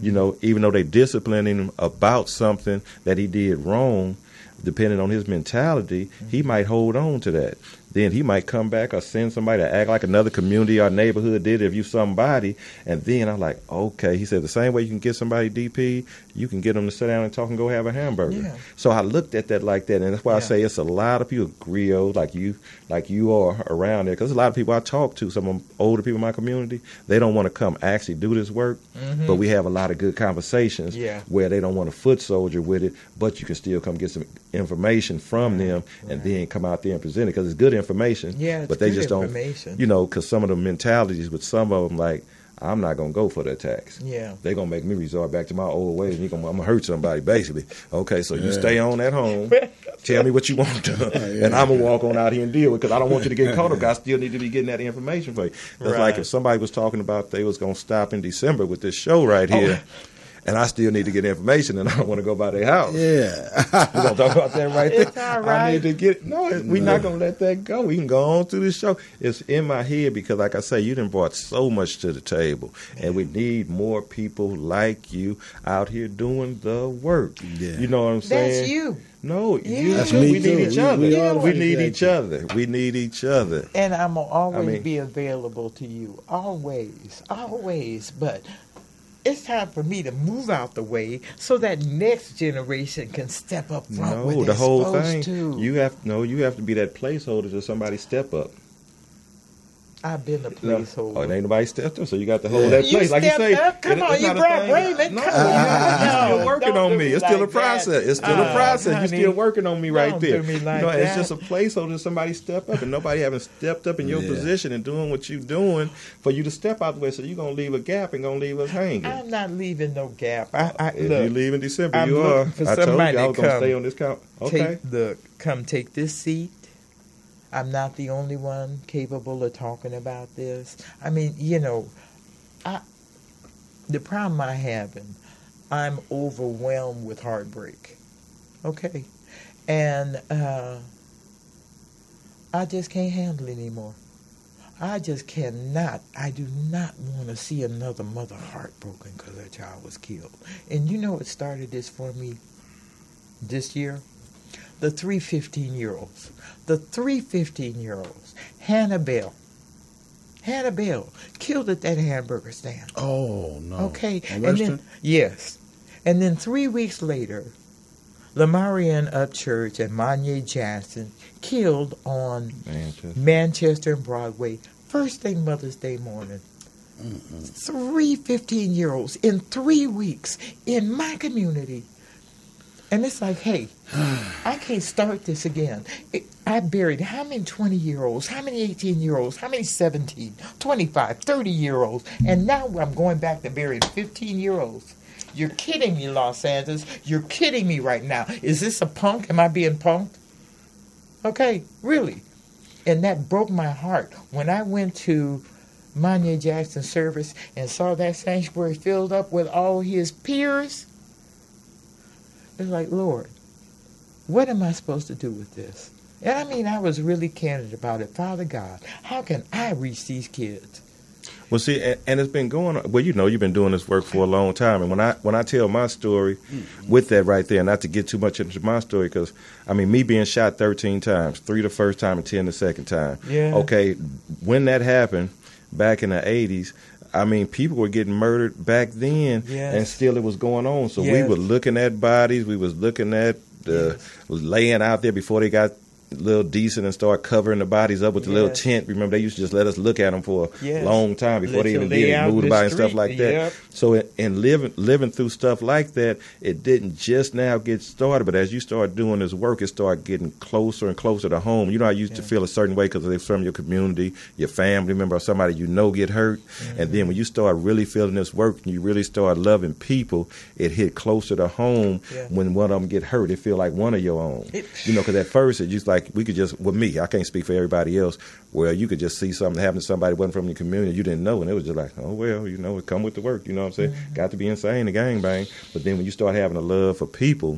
Even though they disciplining him about something that he did wrong, depending on his mentality, he might hold on to that. Then he might come back or send somebody to act like another community or neighborhood did if you somebody. And then I'm like, okay. He said the same way you can get somebody DP, you can get them to sit down and talk and go have a hamburger. Yeah. So I looked at that like that, and that's why I say it's a lot of people, griots like you are around there, because a lot of people I talk to, some of them older people in my community, they don't want to come actually do this work, but we have a lot of good conversations where they don't want to foot soldier with it, but you can still come get some information from them and then come out there and present it, because it's good information, but they just don't, because some of the mentalities with some of them, like, I'm not going to go for the attacks. Yeah. They're going to make me resort back to my old ways, and I'm going to hurt somebody, basically. Okay, so you stay on at home, tell me what you want done, and I'm going to walk on out here and deal with it, because I don't want you to get caught up. I still need to be getting that information for you. That's like if somebody was talking about they was going to stop in December with this show right here, and I still need to get information, and I don't want to go by their house. Yeah. We're going to talk about that right there. It's all right. I need to get we're not going to let that go. We can go on through this show. It's in my head because, like I say, you done brought so much to the table, and we need more people like you out here doing the work. Yeah. You know what I'm saying? That's you. No, that's me. We need each other. We need each other. We need each other. And I'm going to always be available to you. Always. Always. But it's time for me to move out the way so that next generation can step up front with the whole thing. You have to be that placeholder till somebody step up. I've been a placeholder. Oh, it ain't nobody stepped up, so you got to hold that place. Like you say, come on, you brought Raymond. You're still working on me. It's still a process. It's still a process. You're still working on me right there. It's just a placeholder. Somebody step up, and nobody haven't stepped up in your position and doing what you're doing for you to step out the way. So you're gonna leave a gap and gonna leave us hanging. I'm not leaving no gap. If you leave in December, you are. I told you I was gonna stay on this couch. Okay, come take this seat. I'm not the only one capable of talking about this. I mean, you know, the problem I have, I'm overwhelmed with heartbreak. Okay? And I just can't handle it anymore. I just cannot. I do not want to see another mother heartbroken because her child was killed. And you know what started this for me this year? The 3 15-year-olds. The 3 15-year-olds. Hannah Bell, killed at that hamburger stand. Oh, no. Okay. On And Western? then, yes. And then 3 weeks later, Lamarian Upchurch and Manye Jackson killed on Manchester and Broadway. First thing Mother's Day morning. 3 15-year-olds in 3 weeks in my community. And it's like, hey, I can't start this again. I buried how many 20-year-olds, how many 18-year-olds, how many 17, 25, 30-year-olds, and now I'm going back to burying 15-year-olds. You're kidding me, Los Angeles. You're kidding me right now. Is this a punk? Am I being punked? Okay, really. And that broke my heart. When I went to Manye Jackson's service and saw that sanctuary filled up with all his peers, it's like, Lord, what am I supposed to do with this? And I mean, I was really candid about it. Father God, how can I reach these kids? Well, see, and it's been going on. Well, you know, you've been doing this work for a long time. And when I tell my story with that right there, not to get too much into my story, because, I mean, me being shot 13 times, 3 the first time and 10 the second time. Yeah. Okay, when that happened back in the 80s, I mean, people were getting murdered back then, Yes. and still it was going on. So we Yes. were looking at bodies. We was looking at laying out there before they got a little decent and start covering the bodies up with the little Yes. tent. Remember, they used to just let us look at them for a Yes. long time before they even Literally did out it, moved the by and stuff street. like that. Yep. So in living through stuff like that, it didn't just now get started, but as you start doing this work, it started getting closer and closer to home. You know, I used to feel a certain way because they're from your community, your family member, or somebody you know get hurt. And then when you start really feeling this work and you really start loving people, it hit closer to home. Yeah. When one of them get hurt. It feel like one of your own. You know, because at first it just like we could just, with me, I can't speak for everybody else, where you could just see something happen to somebody who wasn't from your community you didn't know, and it was just like, oh, well, you know, it come with the work, you know what I'm saying? Got to be insane to gangbang. But then when you start having a love for people,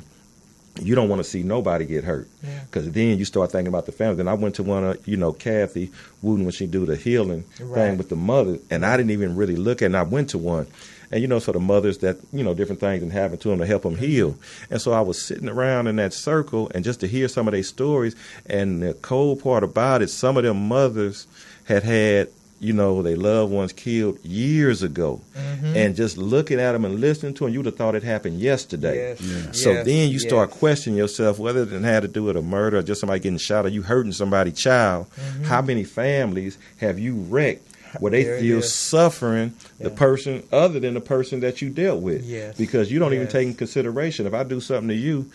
you don't want to see nobody get hurt, because then you start thinking about the family. Then I went to one of, you know, Kathy Wooten when she do the healing thing with the mother, and I didn't even really look at it, and I went to one. And, you know, so the mothers that, you know, different things and happen to them to help them heal. And so I was sitting around in that circle and just to hear some of their stories. And the cold part about it, some of them mothers had, you know, their loved ones killed years ago. And just looking at them and listening to them, you would have thought it happened yesterday. Yes. Yeah. So Yes. then you start questioning yourself, whether it had to do with a murder or just somebody getting shot or you hurting somebody's child. How many families have you wrecked where they There it feel is. suffering the person other than the person that you dealt with? Yes. Because you don't even Yes. take in consideration, if I do something to you,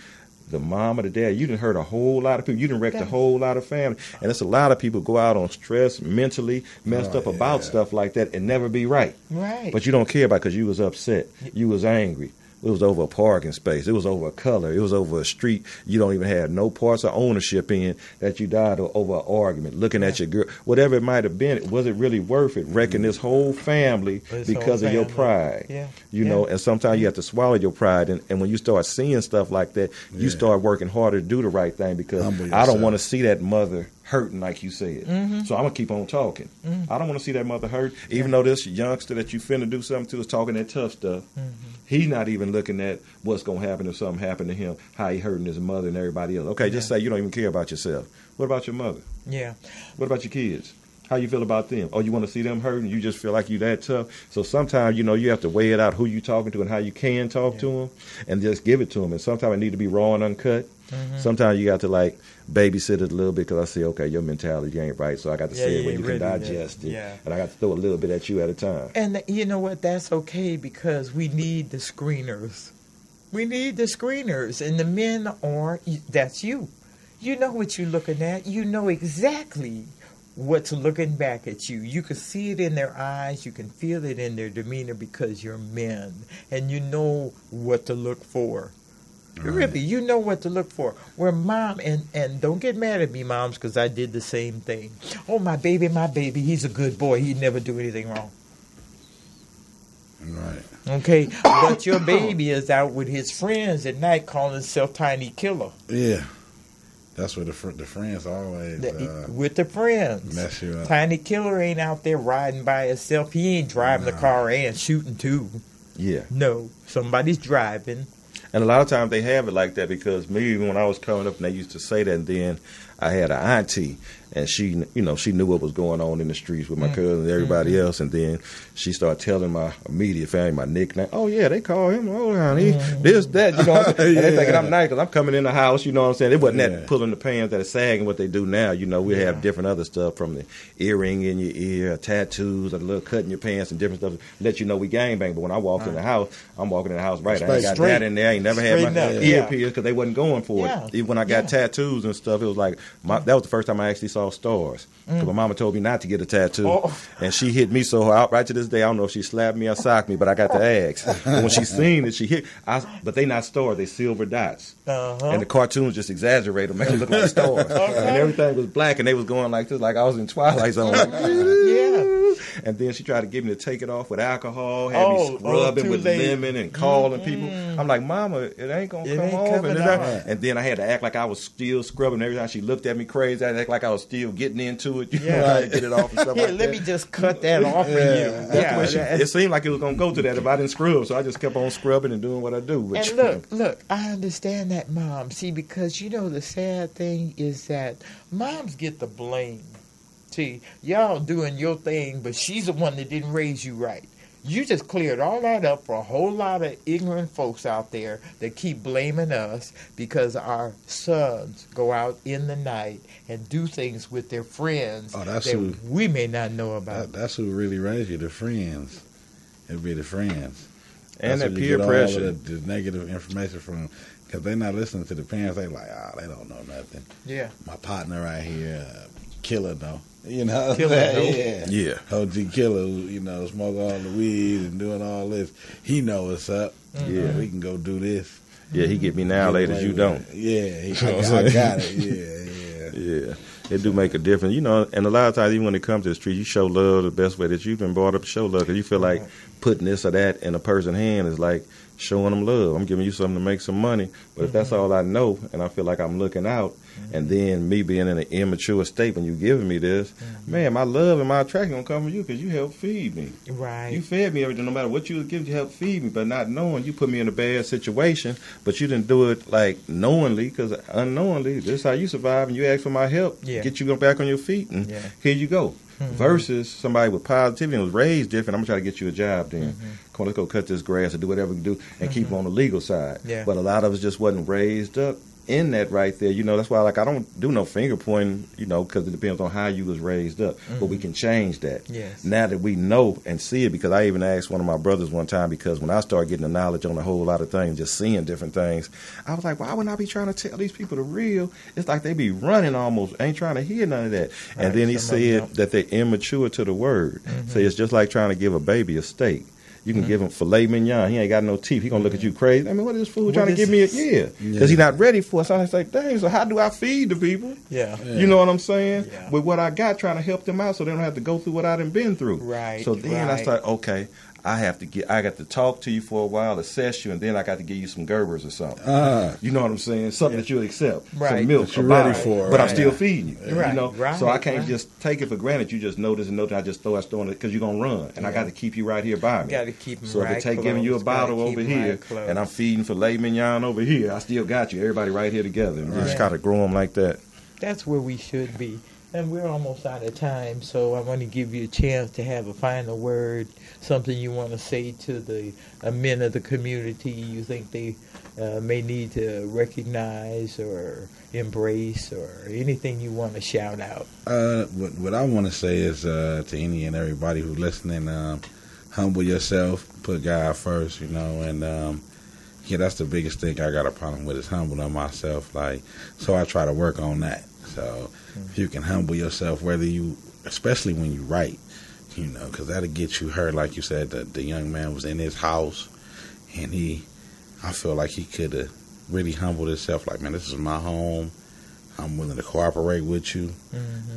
the mom or the dad, you done hurt a whole lot of people. You done wrecked a whole lot of family. And it's a lot of people go out on stress, mentally messed up about stuff like that and never be right. Right. But you don't care about it because you was upset. You was angry. It was over a parking space. It was over a color. It was over a street you don't even have no parts of ownership in, that you died over an argument, looking at your girl. Whatever it might have been, was it really worth it, wrecking this whole family because of your pride? Yeah. You know, and sometimes you have to swallow your pride. And when you start seeing stuff like that, you start working harder to do the right thing, because I don't want to see that mother hurting like you said. So I'm going to keep on talking. I don't want to see that mother hurt, even though this youngster that you finna do something to is talking that tough stuff. He's not even looking at what's going to happen if something happened to him, how he hurting his mother and everybody else. Okay, just say you don't even care about yourself. What about your mother? Yeah. What about your kids? How you feel about them? Oh, you want to see them hurting? You just feel like you that tough? So sometimes, you know, you have to weigh it out who you talking to and how you can talk to them, and just give it to them. And sometimes it need to be raw and uncut. Sometimes you got to, like, babysit it a little bit, because I say, okay, your mentality ain't right, so I got to say it when you can digest it. Yeah. And I got to throw a little bit at you at a time. And you know what? That's okay, because we need the screeners. We need the screeners. And the men are, that's you. You know what you're looking at. You know exactly what's looking back at you. You can see it in their eyes. You can feel it in their demeanor, because you're men. And you know what to look for. Really, you know what to look for. Where mom, and don't get mad at me, moms, because I did the same thing. Oh, my baby, he's a good boy. He'd never do anything wrong. Right. Okay, but your baby is out with his friends at night calling himself Tiny Killer. Yeah. That's what the friends always with the friends. Mess you up. Tiny Killer ain't out there riding by himself. He ain't driving the car and shooting too. Yeah. No, somebody's driving. And a lot of times they have it like that because me, when I was coming up, and they used to say that, and then I had an auntie, and she, she knew what was going on in the streets with my cousin and everybody else, and then she started telling my immediate family my nickname. Oh yeah, they call him. Oh, honey, this, that. You know, what I'm saying? And they thinking I'm nice because I'm coming in the house. You know what I'm saying? It wasn't that pulling the pants that are sagging what they do now. You know, we have different other stuff from the earring in your ear, tattoos, a little cut in your pants, and different stuff to let you know we gangbang. But when I walked in the house, I'm walking in the house right. I ain't got that in there. I ain't never had my ear pierced because they wasn't going for it. Even when I got tattoos and stuff, it was like that was the first time I actually saw stars. Because my mama told me not to get a tattoo. And she hit me so hard. Right to this day, I don't know if she slapped me or socked me, but I got the axe. And when she seen it, she hit. But they not stars, they silver dots. And the cartoons just exaggerated, make them look like stars. And everything was black, and they was going like this, like I was in Twilight Zone. Like, and then she tried to get me to take it off with alcohol, had me scrubbing with lemon and calling people. I'm like, Mama, it ain't going to come off. And then I had to act like I was still scrubbing. Every time she looked at me crazy, I had to act like I was still getting into it. You know, trying to get it off and stuff like that. Let me just cut that off for you. It seemed like it was going to go to that if I didn't scrub, so I just kept on scrubbing and doing what I do. And look, I understand that, Mom. See, because, the sad thing is that moms get the blame. See, y'all doing your thing, but she's the one that didn't raise you right. You just cleared all that up for a whole lot of ignorant folks out there that keep blaming us because our sons go out in the night and do things with their friends that we may not know about. That's who really raised you, the friends. It'd be the friends. And that's that peer pressure. All the negative information from, because they're not listening to the parents. They like, they don't know nothing. Yeah. My partner right here, killer though. You know, yeah. OG Killer, smoke all the weed and doing all this. He know what's up. Yeah, we can go do this. Yeah, he get me now, ladies. You don't. Yeah, I got it. Yeah. It do make a difference, and a lot of times even when it comes to the street, you show love the best way that you've been brought up to show love because you feel like putting this or that in a person's hand is like showing them love. I'm giving you something to make some money, but if that's all I know and I feel like I'm looking out, and then me being in an immature state when you giving me this, man, my love and my attraction gonna come from you because you helped feed me. Right. You fed me everything, no matter what you was giving, you helped feed me, but not knowing you put me in a bad situation, but you didn't do it like knowingly because unknowingly, this is how you survive, and you ask for my help, get you back on your feet, and here you go. Versus somebody with positivity and was raised different, I'm going to try to get you a job then. Come on, let's go cut this grass or do whatever we can do and keep on the legal side. Yeah. But a lot of us just wasn't raised up in that right there. That's why I don't do no finger pointing, because it depends on how you was raised up. But we can change that. Yes. Now that we know and see it, because I even asked one of my brothers one time, because when I started getting the knowledge on a whole lot of things, just seeing different things, I was like, why wouldn't I be trying to tell these people the real? It's like they be running almost, ain't trying to hear none of that. Right. And then he said that they're immature to the word. So it's just like trying to give a baby a steak. You can give him filet mignon. He ain't got no teeth. He going to look at you crazy. I mean, what is this fool trying to give me? Because he's not ready for it. So I was like, dang, so how do I feed the people? Yeah. You know what I'm saying? Yeah. With what I got, trying to help them out so they don't have to go through what I done been through. Right. So then I started, okay, I got to talk to you for a while, assess you, and then I got to give you some Gerbers or something. You know what I'm saying? Something that you'll accept. Right. Some milk. You're ready for it. But I'm still feeding you. Right. Right. So I can't just take it for granted. You just know this and know that I just throw it because you're going to run. And I got to keep you right here by me. Got to keep them so if I take giving you a bottle over here, and I'm feeding filet mignon over here, I still got you. Everybody right here together. And just kind of grow them like that. That's where we should be. And we're almost out of time, so I want to give you a chance to have a final word, something you want to say to the men of the community you think they may need to recognize or embrace, or anything you want to shout out. What I want to say is to any and everybody who's listening, humble yourself, put God first, and that's the biggest thing I got a problem with is humbling myself. So I try to work on that. So if you can humble yourself, especially when you write, because that'll get you hurt. Like you said, the young man was in his house, and I feel like he could have really humbled itself. Like, man, this is my home. I'm willing to cooperate with you.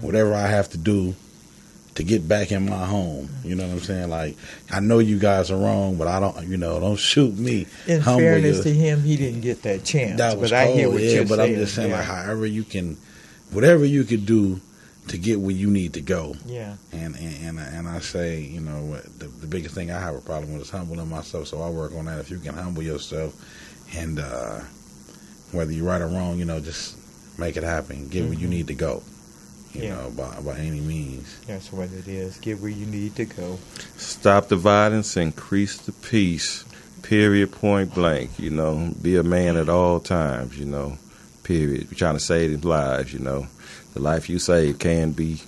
Whatever I have to do to get back in my home. You know what I'm saying? Like, I know you guys are wrong, but I don't, don't shoot me. In fairness to him, he didn't get that chance. That was but cold. I hear what you're but saying. I'm just saying, like, however you can, whatever you could do to get where you need to go. Yeah. And I say, the biggest thing I have a problem with is humbling myself. So I work on that. If you can humble yourself, and whether you're right or wrong, just make it happen. Get where you need to go. You know, by any means. That's what it is. Get where you need to go. Stop the violence, increase the peace. Period, point blank. Be a man at all times, period. We're trying to save lives, The life you save can be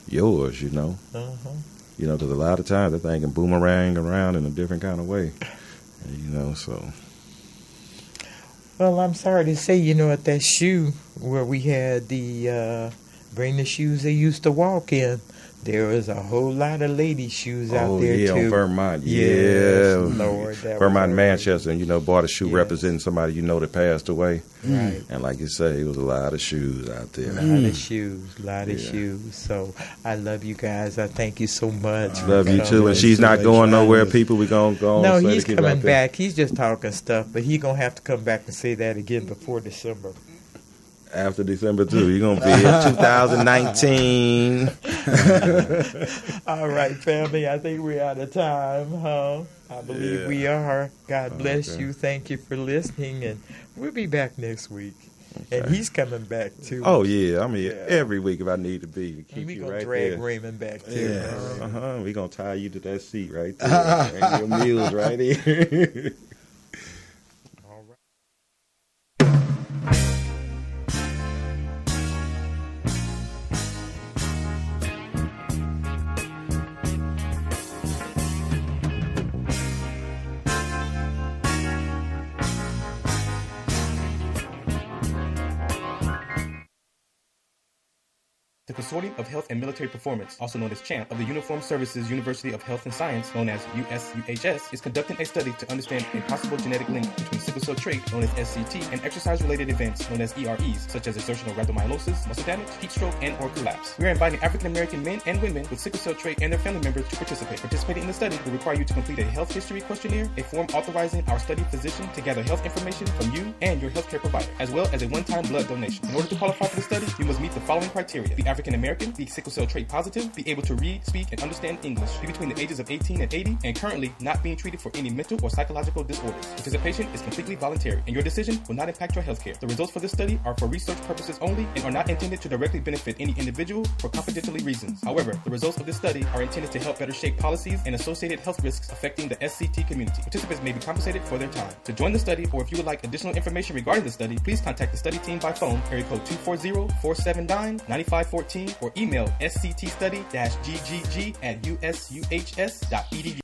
yours, because a lot of times that thing can boomerang around in a different kind of way, so. Well, I'm sorry to say, at that shoe where we had the bring the shoes they used to walk in, there was a whole lot of lady shoes out there, too. Oh, yeah, on Vermont. Yes, Lord. Vermont, Manchester, and, bought a shoe representing somebody that passed away. Right. And like you say, it was a lot of shoes out there. A lot of shoes. So I love you guys. I thank you so much. Love you, too. And she's not going nowhere, people. We're going to go on. No, he's coming back. He's just talking stuff, but he's going to have to come back and say that again before December. After December 2, you're going to be in 2019. All right, family. I think we're out of time, huh? I believe we are. God bless you. Thank you for listening, and we'll be back next week. Okay. And he's coming back, too. Oh, yeah. I'm here every week if I need to be. And we're going to drag Raymond back, too. Yeah. We're going to tie you to that seat right there. And your meals right here. The Consortium of Health and Military Performance, also known as CHAMP, of the Uniformed Services University of Health and Science, known as USUHS, is conducting a study to understand a possible genetic link between sickle cell trait, known as SCT, and exercise-related events, known as EREs, such as exertional rhabdomyolysis, muscle damage, heat stroke, and or collapse. We are inviting African-American men and women with sickle cell trait and their family members to participate. Participating in the study will require you to complete a health history questionnaire, a form authorizing our study physician to gather health information from you and your healthcare provider, as well as a one-time blood donation. In order to qualify for the study, you must meet the following criteria: be African American, be sickle cell trait positive, be able to read, speak, and understand English, be between the ages of 18 and 80, and currently not being treated for any mental or psychological disorders. Participation is completely voluntary, and your decision will not impact your healthcare. The results for this study are for research purposes only and are not intended to directly benefit any individual for confidentiality reasons. However, the results of this study are intended to help better shape policies and associated health risks affecting the SCT community. Participants may be compensated for their time. To join the study, or if you would like additional information regarding the study, please contact the study team by phone, area code 240-479-9514, or email sctstudy-ggg@usuhs.edu.